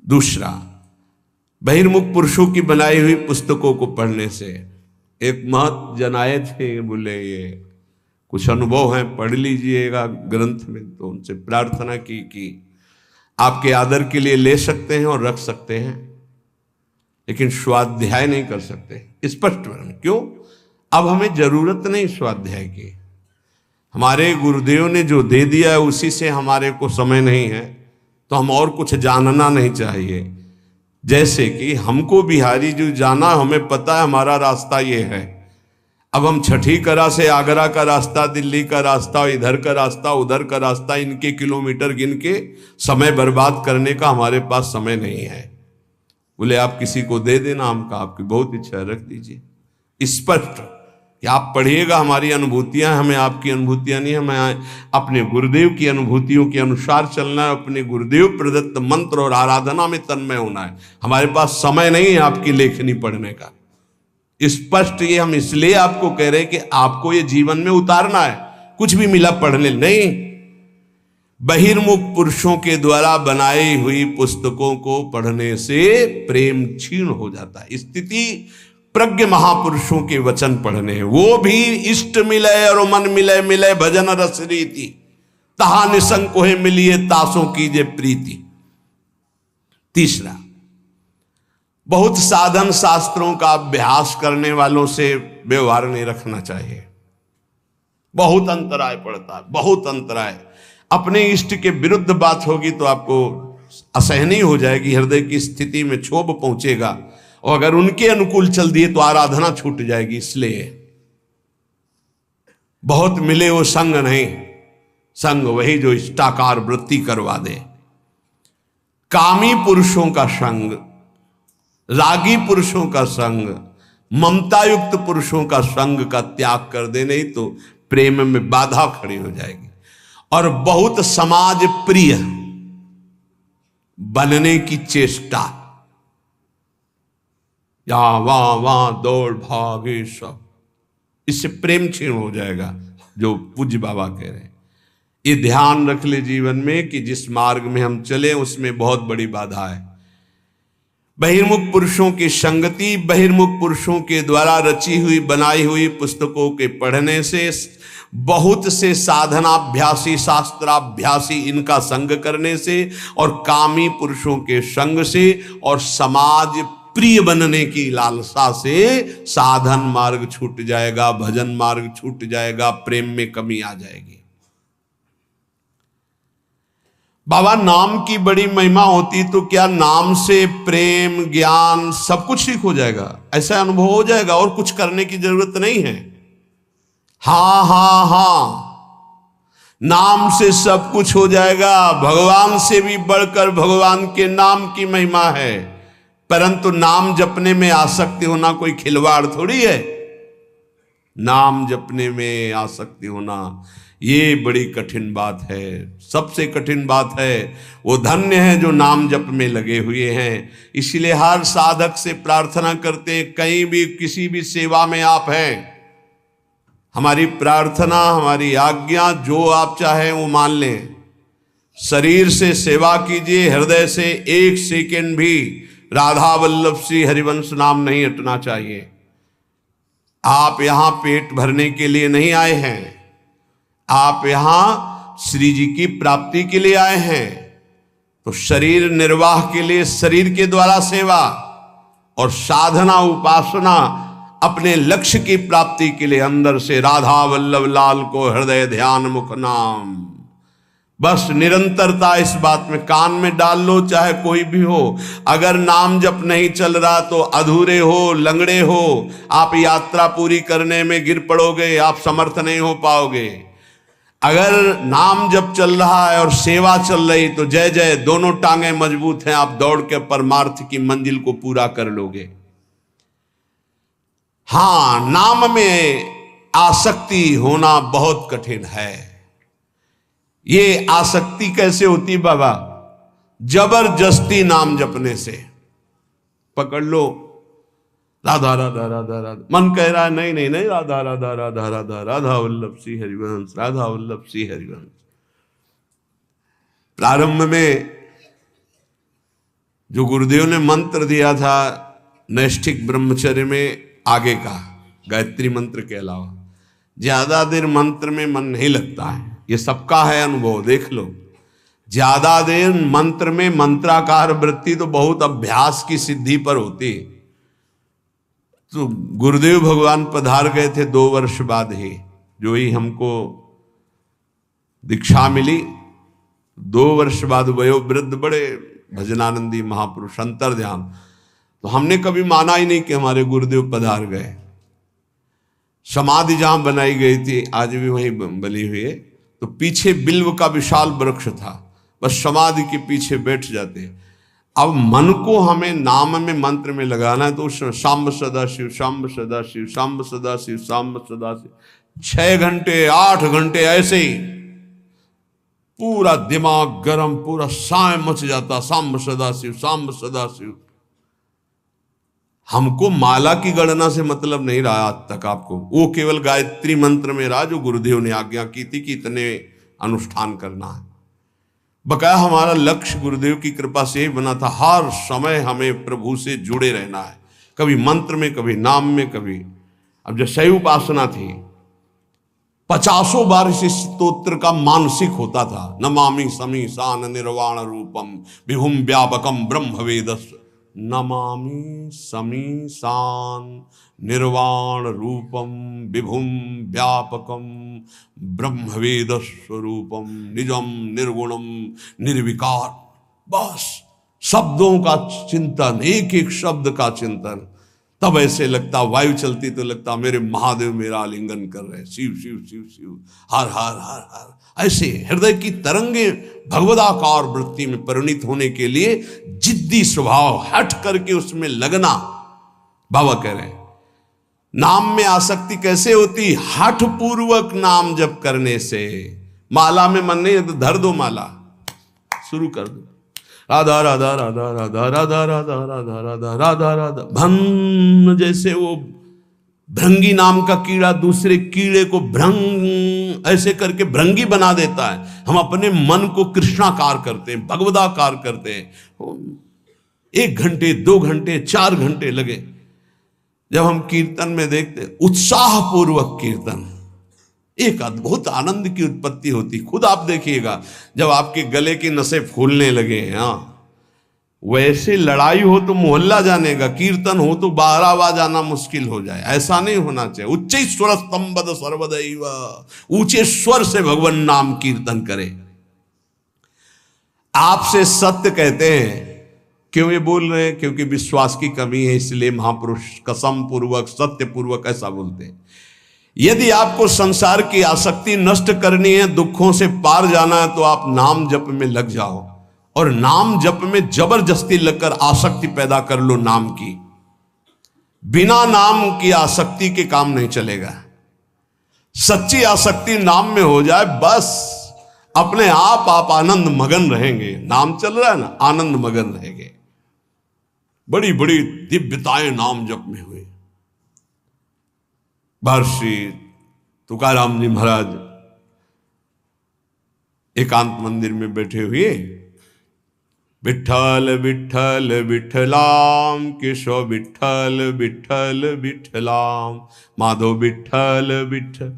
दूसरा, बहिर्मुख पुरुषों की बनाई हुई पुस्तकों को पढ़ने से। एक महत जन आए थे, बोले ये कुछ अनुभव हैं, पढ़ लीजिएगा ग्रंथ में। तो उनसे प्रार्थना की कि आपके आदर के लिए ले सकते हैं और रख सकते हैं, लेकिन स्वाध्याय नहीं कर सकते। स्पष्ट वर्ण। क्यों? अब हमें जरूरत नहीं स्वाध्याय की, हमारे गुरुदेव ने जो दे दिया है उसी से हमारे को समय नहीं है, तो हम और कुछ जानना नहीं चाहिए। जैसे कि हमको बिहारी जो जाना, हमें पता है हमारा रास्ता ये है। अब हम छठी करा से आगरा का रास्ता, दिल्ली का रास्ता, इधर का रास्ता, उधर का रास्ता, इनके किलोमीटर गिन के समय बर्बाद करने का हमारे पास समय नहीं है। बोले आप किसी को दे देना, हम कहा आपकी बहुत इच्छा है, रख दीजिए। स्पष्ट कि आप पढ़िएगा, हमारी अनुभूतियां, हमें आपकी अनुभूतियां नहीं, हमें अपने गुरुदेव की अनुभूतियों के अनुसार चलना है, अपने गुरुदेव प्रदत्त मंत्र और आराधना में तन्मय होना है। हमारे पास समय नहीं है आपकी लेखनी पढ़ने का। स्पष्ट ये हम इसलिए आपको कह रहे हैं कि आपको ये जीवन में उतारना है। कुछ भी मिला पढ़ने नहीं, बहिर्मुख पुरुषों के द्वारा बनाई हुई पुस्तकों को पढ़ने से प्रेम क्षीण हो जाता है। स्थिति प्रज्ञ महापुरुषों के वचन पढ़ने हैं, वो भी इष्ट मिले और मन मिले, मिले भजन रस रीति, तहा निसंको है मिलिए तासों कीजे प्रीति। तीसरा, बहुत साधन शास्त्रों का अभ्यास करने वालों से व्यवहार नहीं रखना चाहिए। बहुत अंतराय पड़ता है, बहुत अंतराय। अपने इष्ट के विरुद्ध बात होगी तो आपको असहनीय हो जाएगी, हृदय की स्थिति में क्षोभ पहुंचेगा, और अगर उनके अनुकूल चल दिए तो आराधना छूट जाएगी। इसलिए बहुत मिले वो संग नहीं, संग वही जो इष्टाकार वृत्ति करवा दे। कामी पुरुषों का संग, रागी पुरुषों का संग, ममता युक्त पुरुषों का संग का त्याग कर दे, नहीं तो प्रेम में बाधा खड़ी हो जाएगी। और बहुत समाज प्रिय बनने की चेष्टा, यहां वहां दौड़ भागे सब, इससे प्रेम क्षीण हो जाएगा, जो पूज्य बाबा कह रहे हैं। ये ध्यान रख ले जीवन में कि जिस मार्ग में हम चले उसमें बहुत बड़ी बाधा है। बहिर्मुख पुरुषों की संगति, बहिर्मुख पुरुषों के द्वारा रची हुई बनाई हुई पुस्तकों के पढ़ने से, बहुत से साधनाभ्यासी शास्त्राभ्यासी इनका संग करने से, और कामी पुरुषों के संग से, और समाज प्रिय बनने की लालसा से साधन मार्ग छूट जाएगा, भजन मार्ग छूट जाएगा, प्रेम में कमी आ जाएगी। बाबा, नाम की बड़ी महिमा होती तो क्या नाम से प्रेम ज्ञान सब कुछ ठीक हो जाएगा? ऐसा अनुभव हो जाएगा और कुछ करने की जरूरत नहीं है। हाँ हाँ हाँ, नाम से सब कुछ हो जाएगा। भगवान से भी बढ़कर भगवान के नाम की महिमा है, परंतु नाम जपने में आसक्ति होना कोई खिलवाड़ थोड़ी है। नाम जपने में आसक्ति होना ये बड़ी कठिन बात है, सबसे कठिन बात है। वो धन्य है जो नाम जप में लगे हुए हैं। इसीलिए हर साधक से प्रार्थना करते हैं, कहीं भी किसी भी सेवा में आप हैं, हमारी प्रार्थना, हमारी आज्ञा, जो आप चाहें वो मान लें। शरीर से सेवा कीजिए, हृदय से एक सेकंड भी राधा वल्लभ श्री हरिवंश नाम नहीं हटना चाहिए। आप यहां पेट भरने के लिए नहीं आए हैं, आप यहां श्री जी की प्राप्ति के लिए आए हैं। तो शरीर निर्वाह के लिए शरीर के द्वारा सेवा, और साधना उपासना अपने लक्ष्य की प्राप्ति के लिए अंदर से राधा वल्लभ लाल को हृदय ध्यान मुख नाम। बस निरंतरता इस बात में कान में डाल लो, चाहे कोई भी हो। अगर नाम जप नहीं चल रहा तो अधूरे हो, लंगड़े हो, आप यात्रा पूरी करने में गिर पड़ोगे, आप समर्थ नहीं हो पाओगे। अगर नाम जप चल रहा है और सेवा चल रही तो जय जय, दोनों टांगे मजबूत हैं, आप दौड़ के परमार्थ की मंजिल को पूरा कर लोगे। हां, नाम में आसक्ति होना बहुत कठिन है। ये आसक्ति कैसे होती बाबा? जबरदस्ती नाम जपने से। पकड़ लो, राधा राधा राधा राधा, मन कह रहा है नहीं नहीं नहीं, राधा राधा राधा राधा, राधा वल्लभ श्री हरिवंश, राधा वल्लभ श्री हरिवंश। प्रारंभ में जो गुरुदेव ने मंत्र दिया था नैष्ठिक ब्रह्मचर्य में, आगे का गायत्री मंत्र के अलावा ज्यादा देर मंत्र में मन नहीं लगता है। ये सबका है अनुभव, देख लो। ज्यादा देर मंत्र में मंत्राकार वृत्ति तो बहुत अभ्यास की सिद्धि पर होती। तो गुरुदेव भगवान पधार गए थे 2 वर्ष बाद ही, जो ही हमको दीक्षा मिली, 2 वर्ष बाद वयोवृद्ध बड़े भजनानंदी महापुरुष अंतर ध्यान। तो हमने कभी माना ही नहीं कि हमारे गुरुदेव पधार गए। समाधि जहां बनाई गई थी, आज भी वहीं बनी हुई है, तो पीछे बिल्व का विशाल वृक्ष था, बस समाधि के पीछे बैठ जाते। अब मन को हमें नाम में मंत्र में लगाना है, तो शाम्ब सदाशिव शाम्ब सदाशिव शाम्ब सदाशिव शाम्ब सदाशिव 6 घंटे 8 घंटे ऐसे ही पूरा दिमाग गरम, पूरा साय मच जाता, शाम्ब सदाशिव शाम्ब सदाशिव। हमको माला की गणना से मतलब नहीं रहा आज तक, आपको वो केवल गायत्री मंत्र में रहा जो गुरुदेव ने आज्ञा की थी कि इतने अनुष्ठान करना है। बकाया हमारा लक्ष्य गुरुदेव की कृपा से ही बना था, हर समय हमें प्रभु से जुड़े रहना है, कभी मंत्र में, कभी नाम में, कभी। अब जो शैव उपासना थी 50 बार इस स्तोत्र का मानसिक होता था। नमामि समीशान निर्वाण रूपम विभुम व्यापकम ब्रह्म वेदस, नमामि समीशान निर्वाण रूपम विभुम व्यापकम ब्रह्म वेद स्वरूपम निजम निर्गुणम निर्विकार। बस शब्दों का चिंतन, एक एक शब्द का चिंतन। तब ऐसे लगता, वायु चलती तो लगता मेरे महादेव मेरा आलिंगन कर रहे, शिव शिव शिव शिव हर हर हर हर। ऐसे हृदय की तरंगे भगवदाकार वृत्ति में परिणित होने के लिए जिद्दी स्वभाव, हट करके उसमें लगना। बाबा कह रहे हैं नाम में आसक्ति कैसे होती? हठ पूर्वक नाम जप करने से। माला में मन नहीं है तो धर दो, माला शुरू कर दो, राधा राधा राधा राधा राधा राधा राधा राधा राधा राधा। भन जैसे वो भृंगी नाम का कीड़ा दूसरे कीड़े को भ्रंग ऐसे करके भृंगी बना देता है, हम अपने मन को कृष्णाकार करते हैं, भगवदाकार करते हैं। 1 घंटे 2 घंटे 4 घंटे लगे। जब हम कीर्तन में देखते उत्साह पूर्वक कीर्तन, एक अद्भुत आनंद की उत्पत्ति होती। खुद आप देखिएगा जब आपके गले की नसें फूलने लगे, हाँ वैसे लड़ाई हो तो मोहल्ला जानेगा, कीर्तन हो तो बारावा जाना मुश्किल हो जाए। ऐसा नहीं होना चाहिए। उच्च स्वर स्तंभद सर्वदैव, ऊंचे स्वर से भगवान नाम कीर्तन करे। आपसे सत्य कहते हैं। क्यों ये बोल रहे हैं? क्योंकि विश्वास की कमी है, इसलिए महापुरुष कसम पूर्वक सत्य पूर्वक ऐसा बोलते हैं। यदि आपको संसार की आसक्ति नष्ट करनी है, दुखों से पार जाना है, तो आप नाम जप में लग जाओ और नाम जप में जबरदस्ती लगकर आसक्ति पैदा कर लो नाम की। बिना नाम की आसक्ति के काम नहीं चलेगा। सच्ची आसक्ति नाम में हो जाए, बस अपने आप आनंद मगन रहेंगे। नाम चल रहा है ना, आनंद मगन रहेंगे। बड़ी बड़ी दिव्यताएं नाम जप में हुई। महर्षि तुकाराम जी महाराज एकांत मंदिर में बैठे हुए, विठ्ठल विठ्ठल विठ्ठलाम केशव विठ्ठल विठ्ठल विठ्ठलाम माधव विठ्ठल विठ्ठल।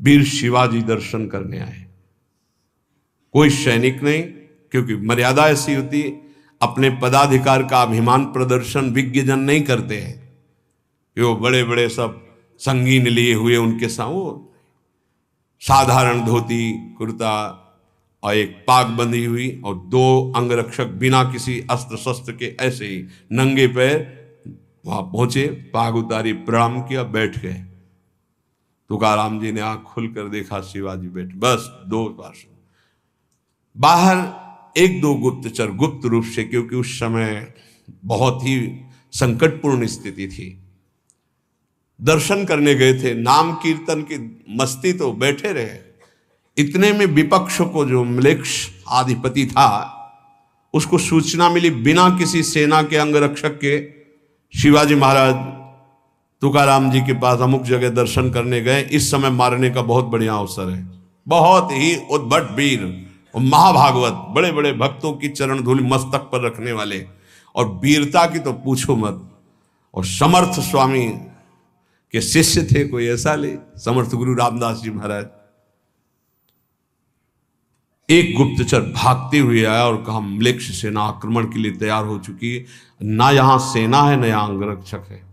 वीर शिवाजी दर्शन करने आए। कोई सैनिक नहीं, क्योंकि मर्यादा ऐसी होती, अपने पदाधिकार का अभिमान प्रदर्शन विज्ञजन नहीं करते हैं। वो बड़े बड़े सब संगीन लिए हुए उनके साथ, वो साधारण धोती कुर्ता और एक पाग बंधी हुई और 2 अंगरक्षक बिना किसी अस्त्र शस्त्र के ऐसे ही नंगे पैर वहां पहुंचे, पाग उतारी, प्रणाम किया, बैठ गए। तुकाराम जी ने आंख खुलकर देखा, शिवाजी बैठे। बस 2 भाषण। बाहर 1-2 गुप्तचर गुप्त रूप से, क्योंकि उस समय बहुत ही संकटपूर्ण स्थिति थी, दर्शन करने गए थे। नाम कीर्तन की मस्ती तो बैठे रहे। इतने में विपक्ष को, जो म्लेच्छ आधिपति था, उसको सूचना मिली। बिना किसी सेना के अंगरक्षक के शिवाजी महाराज तुकाराम जी के पास अमुक जगह दर्शन करने गए। इस समय मारने का बहुत बढ़िया अवसर है। बहुत ही उद्भट वीर और महाभागवत, बड़े बड़े भक्तों की चरण धूलि मस्तक पर रखने वाले, और वीरता की तो पूछो मत। और समर्थ स्वामी के शिष्य थे, कोई ऐसा ले, समर्थ गुरु रामदास जी महाराज। एक गुप्तचर भागते हुए आया और कहा, म्लेच्छ सेना आक्रमण के लिए तैयार हो चुकी है, ना यहां सेना है ना यहां अंगरक्षक है।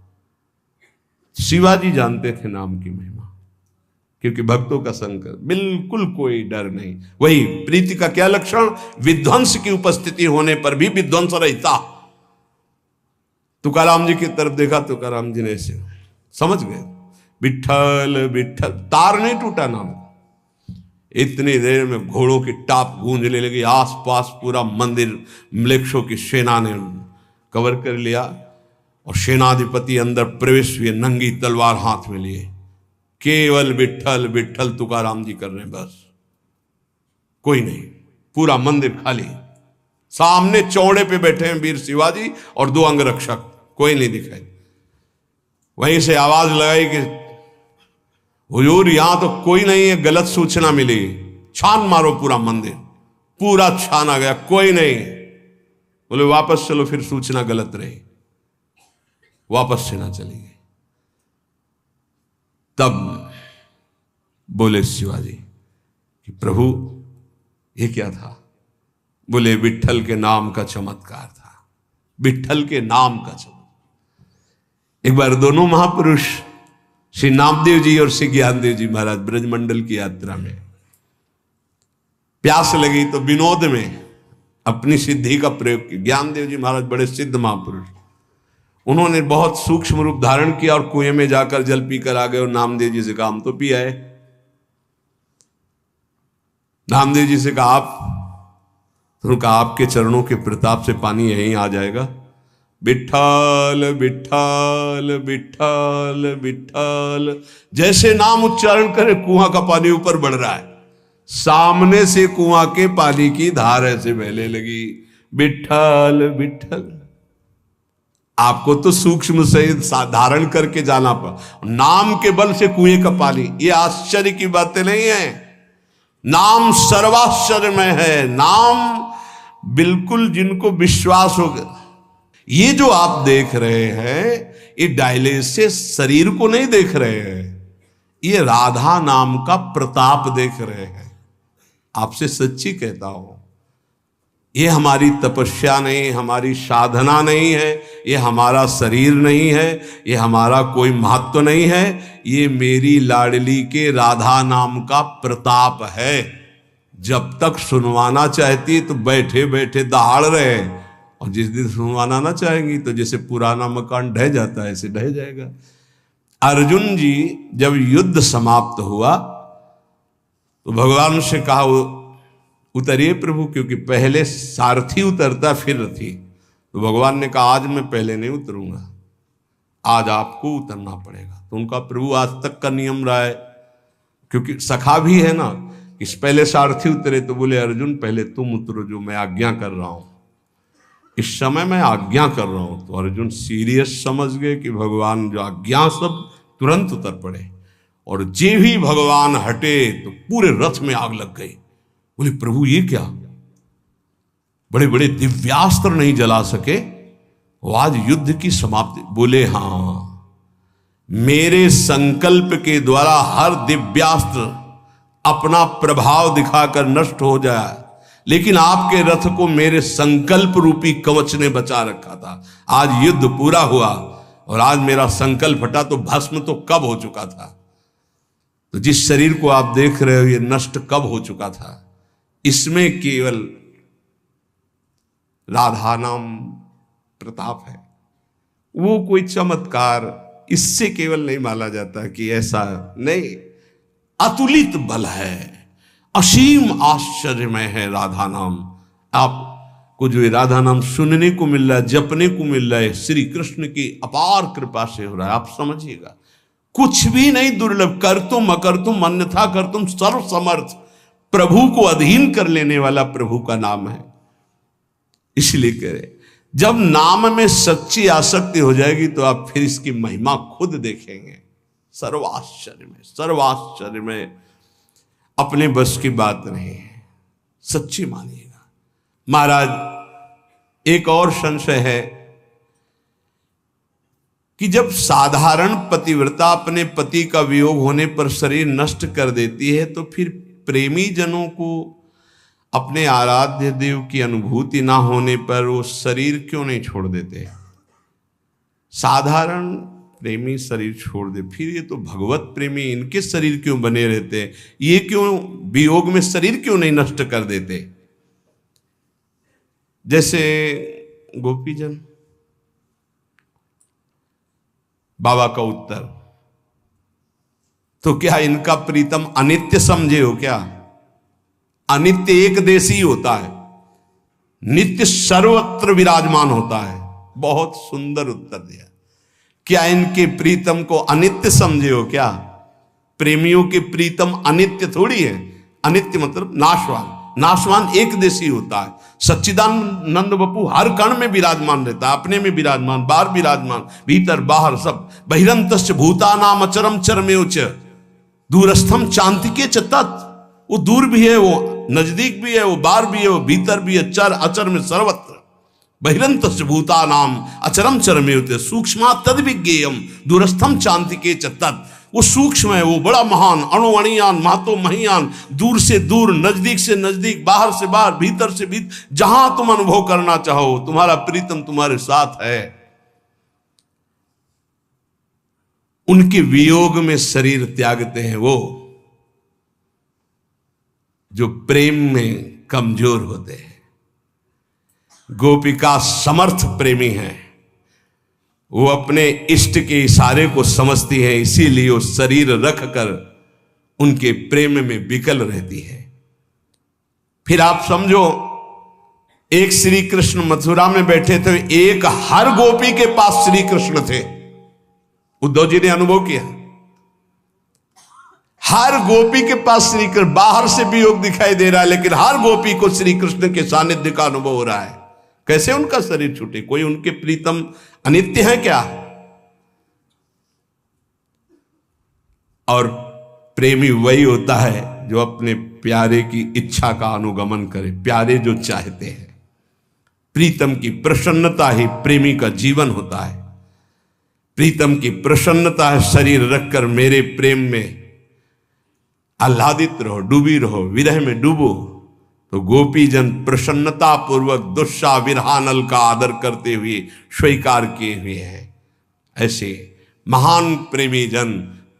शिवाजी जानते थे नाम की महिमा, क्योंकि भक्तों का संकट, बिल्कुल कोई डर नहीं। वही प्रीति का क्या लक्षण? विध्वंस की उपस्थिति होने पर भी विध्वंस रहता। तुकाराम जी की तरफ देखा, तुकाराम जी ने ऐसे समझ गए, विठ्ठल विठ्ठल, तार नहीं टूटा नाम। इतनी देर में घोड़ों की टाप गूंजने लगी, आसपास पूरा मंदिर म्लेच्छों की सेना ने कवर कर लिया और सेनाधिपति अंदर प्रवेश हुए, नंगी तलवार हाथ में लिए। केवल विट्ठल विट्ठल तुकाराम जी कर रहे हैं, बस कोई नहीं। पूरा मंदिर खाली, सामने चौड़े पे बैठे हैं वीर शिवाजी और 2 अंगरक्षक, कोई नहीं दिखाई। वहीं से आवाज लगाई कि हुजूर यहां तो कोई नहीं है, गलत सूचना मिली, छान मारो पूरा मंदिर। पूरा छाना गया, कोई नहीं। बोले वापस चलो, फिर सूचना गलत रही, वापस सेना चली गई। तब बोले शिवाजी कि प्रभु ये क्या था? बोले विट्ठल के नाम का चमत्कार था, विट्ठल के नाम का चमत्कार। एक बार दोनों महापुरुष श्री नामदेव जी और श्री ज्ञानदेव जी महाराज ब्रजमंडल की यात्रा में, प्यास लगी तो विनोद में अपनी सिद्धि का प्रयोग किया। ज्ञानदेव जी महाराज बड़े सिद्ध महापुरुष, उन्होंने बहुत सूक्ष्म रूप धारण किया और कुएं में जाकर जल पीकर आ गए और नामदेव जी से कहा हम तो पी आए। नामदेव जी से कहा आप, तो कहा आपके चरणों के प्रताप से पानी यहीं आ जाएगा। विट्ठल विट्ठल विट्ठल विट्ठल, जैसे नाम उच्चारण करे कुआं का पानी ऊपर बढ़ रहा है, सामने से कुआं के पानी की धार ऐसे बहने लगी। विट्ठल विट्ठल, आपको तो सूक्ष्म से धारण करके जाना पड़ा, नाम के बल से कुएं का पानी, ये आश्चर्य की बातें नहीं है। नाम सर्वाश्चर्य में है, नाम बिल्कुल जिनको विश्वास होगा। ये जो आप देख रहे हैं ये डायलिसिस शरीर को नहीं देख रहे हैं, ये राधा नाम का प्रताप देख रहे हैं। आपसे सच्ची कहता हूं, ये हमारी तपस्या नहीं, हमारी साधना नहीं है, ये हमारा शरीर नहीं है, ये हमारा कोई महत्व नहीं है, ये मेरी लाडली के राधा नाम का प्रताप है। जब तक सुनवाना चाहती तो बैठे बैठे दहाड़ रहे, और जिस दिन सुनवाना ना चाहेंगी तो जैसे पुराना मकान ढह जाता है ऐसे ढह जाएगा। अर्जुन जी जब युद्ध समाप्त हुआ तो भगवान से कहा उतरिए प्रभु, क्योंकि पहले सारथी उतरता फिर रथी। तो भगवान ने कहा आज मैं पहले नहीं उतरूंगा, आज आपको उतरना पड़ेगा। तो उनका प्रभु आज तक का नियम रहा है, क्योंकि सखा भी है ना, इस पहले सारथी उतरे तो बोले अर्जुन पहले तुम उतरो, जो मैं आज्ञा कर रहा हूं, इस समय मैं आज्ञा कर रहा हूं। तो अर्जुन सीरियस समझ गए कि भगवान जो आज्ञा, सब तुरंत उतर पड़े। और जे भी भगवान हटे तो पूरे रथ में आग लग गई। बोले प्रभु ये क्या, बड़े बड़े दिव्यास्त्र नहीं जला सके, वो आज युद्ध की समाप्ति। बोले हां, मेरे संकल्प के द्वारा हर दिव्यास्त्र अपना प्रभाव दिखाकर नष्ट हो जाए, लेकिन आपके रथ को मेरे संकल्प रूपी कवच ने बचा रखा था। आज युद्ध पूरा हुआ और आज मेरा संकल्प हटा तो भस्म तो कब हो चुका था। तो जिस शरीर को आप देख रहे हो ये नष्ट कब हो चुका था। इसमें केवल राधा नाम प्रताप है, वो कोई चमत्कार इससे केवल नहीं माना जाता कि ऐसा नहीं, अतुलित बल है, असीम आश्चर्यमय है राधा नाम। आपको जो राधा नाम सुनने को मिल रहा है, जपने को मिल रहा है, श्री कृष्ण की अपार कृपा से हो रहा है। आप समझिएगा, कुछ भी नहीं दुर्लभ, कर तुम अकर तुम अन्यथा कर तुम, सर्व समर्थ, प्रभु को अधीन कर लेने वाला प्रभु का नाम है। इसलिए कह रहे, जब नाम में सच्ची आसक्ति हो जाएगी तो आप फिर इसकी महिमा खुद देखेंगे। सर्वाश्चर्य में अपने बस की बात नहीं है, सच्ची मानिएगा। महाराज एक और संशय है कि जब साधारण पतिव्रता अपने पति का वियोग होने पर शरीर नष्ट कर देती है, तो फिर प्रेमी जनों को अपने आराध्य देव की अनुभूति ना होने पर वो शरीर क्यों नहीं छोड़ देते। साधारण प्रेमी शरीर छोड़ दे, फिर ये तो भगवत प्रेमी, इनके शरीर क्यों बने रहते, ये क्यों वियोग में शरीर क्यों नहीं नष्ट कर देते। जैसे गोपीजन, बाबा का उत्तर, तो क्या इनका प्रीतम अनित्य समझे हो क्या? अनित्य एक देशी होता है, नित्य सर्वत्र विराजमान होता है। बहुत सुंदर उत्तर दिया। क्या इनके प्रीतम को अनित्य समझे हो क्या? प्रेमियों के प्रीतम अनित्य थोड़ी है। अनित्य मतलब नाशवान, नाशवान एक देशी होता है। सच्चिदानंद बपू हर कण में विराजमान रहता है, अपने में विराजमान, बाहर विराजमान, भीतर बाहर सब। बहिरंतस्य भूतानाम अचरम चरमेव च दूरस्थम चांतिके च तत्। वो दूर भी है, वो नजदीक भी है, वो बाहर भी है, वो भीतर भी है, चर अचर में सर्वत्र। बहिरंतस्य भूतानाम अचरम चरमेव च सूक्ष्मा तद विज्ञेयम दूरस्थम चांतिके च तत्। वो सूक्ष्म है, वो बड़ा महान, अणुअणियान महतो महियान, दूर से दूर, नजदीक से नजदीक, बाहर से बाहर, भीतर से भीतर, जहां तुम अनुभव करना चाहो तुम्हारा प्रीतम तुम्हारे साथ है। उनके वियोग में शरीर त्यागते हैं वो जो प्रेम में कमजोर होते हैं। गोपिका समर्थ प्रेमी है, वो अपने इष्ट के इशारे को समझती है, इसीलिए वो शरीर रखकर उनके प्रेम में विकल रहती है। फिर आप समझो, एक श्री कृष्ण मथुरा में बैठे थे, एक हर गोपी के पास श्री कृष्ण थे। उद्धव जी ने अनुभव किया, हर गोपी के पास श्री कृष्ण। बाहर से वियोग दिखाई दे रहा है, लेकिन हर गोपी को श्री कृष्ण के सानिध्य का अनुभव हो रहा है। कैसे उनका शरीर छूटे? कोई उनके प्रीतम अनित्य है क्या? और प्रेमी वही होता है जो अपने प्यारे की इच्छा का अनुगमन करे, प्यारे जो चाहते हैं। प्रीतम की प्रसन्नता ही प्रेमी का जीवन होता है। प्रीतम की प्रसन्नता है शरीर रखकर मेरे प्रेम में आह्लादित रहो, डूबी रहो, विरह में डूबो। तो गोपी जन प्रसन्नता पूर्वक दुस्सा विरहानल का आदर करते हुए स्वीकार किए हुए हैं। ऐसे महान प्रेमी जन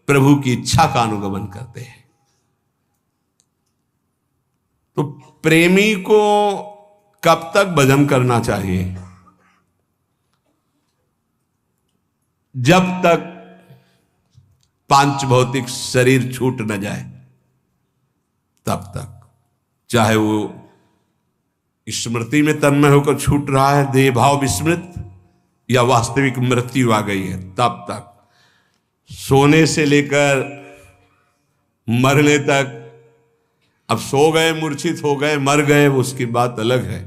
प्रभु की इच्छा का अनुगमन करते हैं। तो प्रेमी को कब तक भजन करना चाहिए? जब तक पांच भौतिक शरीर छूट न जाए तब तक। चाहे वो स्मृति में तन्मय होकर छूट रहा है, देह भाव विस्मृत, या वास्तविक मृत्यु आ गई है, तब तक। सोने से लेकर मरने तक, अब सो गए, मूर्छित हो गए, मर गए, उसकी बात अलग है।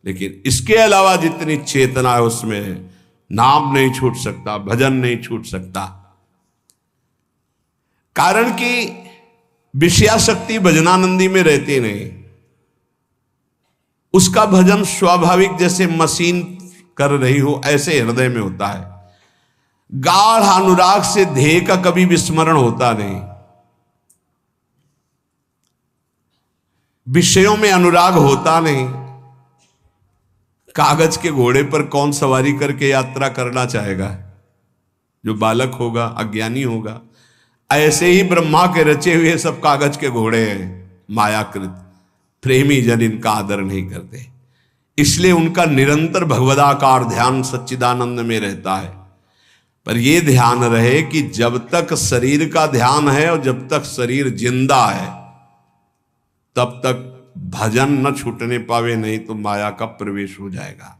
लेकिन इसके अलावा जितनी चेतना है उसमें नाम नहीं छूट सकता, भजन नहीं छूट सकता। कारण कि विषयाशक्ति भजनानंदी में रहती नहीं। उसका भजन स्वाभाविक जैसे मशीन कर रही हो ऐसे हृदय में होता है। गाढ़ अनुराग से ध्येय का कभी विस्मरण होता नहीं। विषयों में अनुराग होता नहीं। कागज के घोड़े पर कौन सवारी करके यात्रा करना चाहेगा? जो बालक होगा, अज्ञानी होगा। ऐसे ही ब्रह्मा के रचे हुए सब कागज के घोड़े हैं, मायाकृत। प्रेमी जन इनका आदर नहीं करते, इसलिए उनका निरंतर भगवदाकार ध्यान सच्चिदानंद में रहता है। पर यह ध्यान रहे कि जब तक शरीर का ध्यान है और जब तक शरीर जिंदा है तब तक भजन न छूटने पावे, नहीं तो माया का प्रवेश हो जाएगा।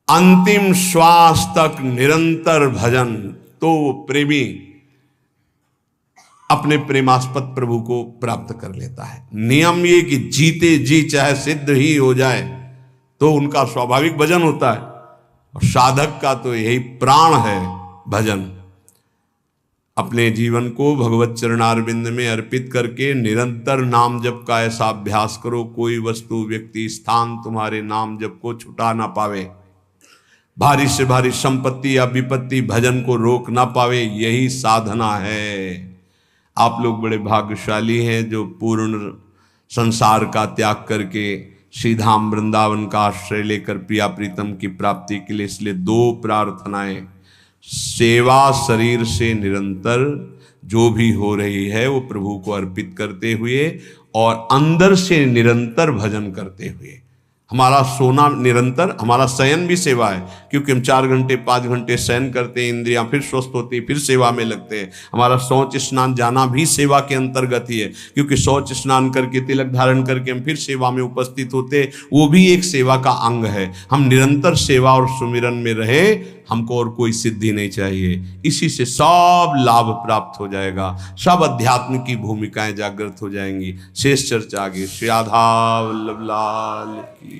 अंतिम श्वास तक निरंतर भजन, तो प्रेमी अपने प्रेमास्पद प्रभु को प्राप्त कर लेता है। नियम ये कि जीते जी चाहे सिद्ध ही हो जाए तो उनका स्वाभाविक भजन होता है। और साधक का तो यही प्राण है भजन। अपने जीवन को भगवत चरणारविंद में अर्पित करके निरंतर नाम जप का ऐसा अभ्यास करो, कोई वस्तु व्यक्ति स्थान तुम्हारे नाम जप को छुटा ना पावे। भारी से भारी संपत्ति या विपत्ति भजन को रोक ना पावे। यही साधना है। आप लोग बड़े भाग्यशाली हैं जो पूर्ण संसार का त्याग करके श्रीधाम वृंदावन का आश्रय लेकर प्रिया प्रीतम की प्राप्ति के लिए। इसलिए दो प्रार्थनाएं, सेवा शरीर से निरंतर जो भी हो रही है वो प्रभु को अर्पित करते हुए और अंदर से निरंतर भजन करते हुए। हमारा सोना निरंतर, हमारा शयन भी सेवा है, क्योंकि हम 4 घंटे 5 घंटे शयन करते हैं, इंद्रियां फिर स्वस्थ होती है, फिर सेवा में लगते हैं। हमारा शौच स्नान जाना भी सेवा के अंतर्गत ही है, क्योंकि शौच स्नान करके तिलक धारण करके हम फिर सेवा में उपस्थित होते, वो भी एक सेवा का अंग है। हम निरंतर सेवा और सुमिरन में रहे, हमको और कोई सिद्धि नहीं चाहिए। इसी से सब लाभ प्राप्त हो जाएगा, सब अध्यात्म की भूमिकाएं जागृत हो जाएंगी। शेष चर्चा आगे। श्री राधा वल्लभ लाल की।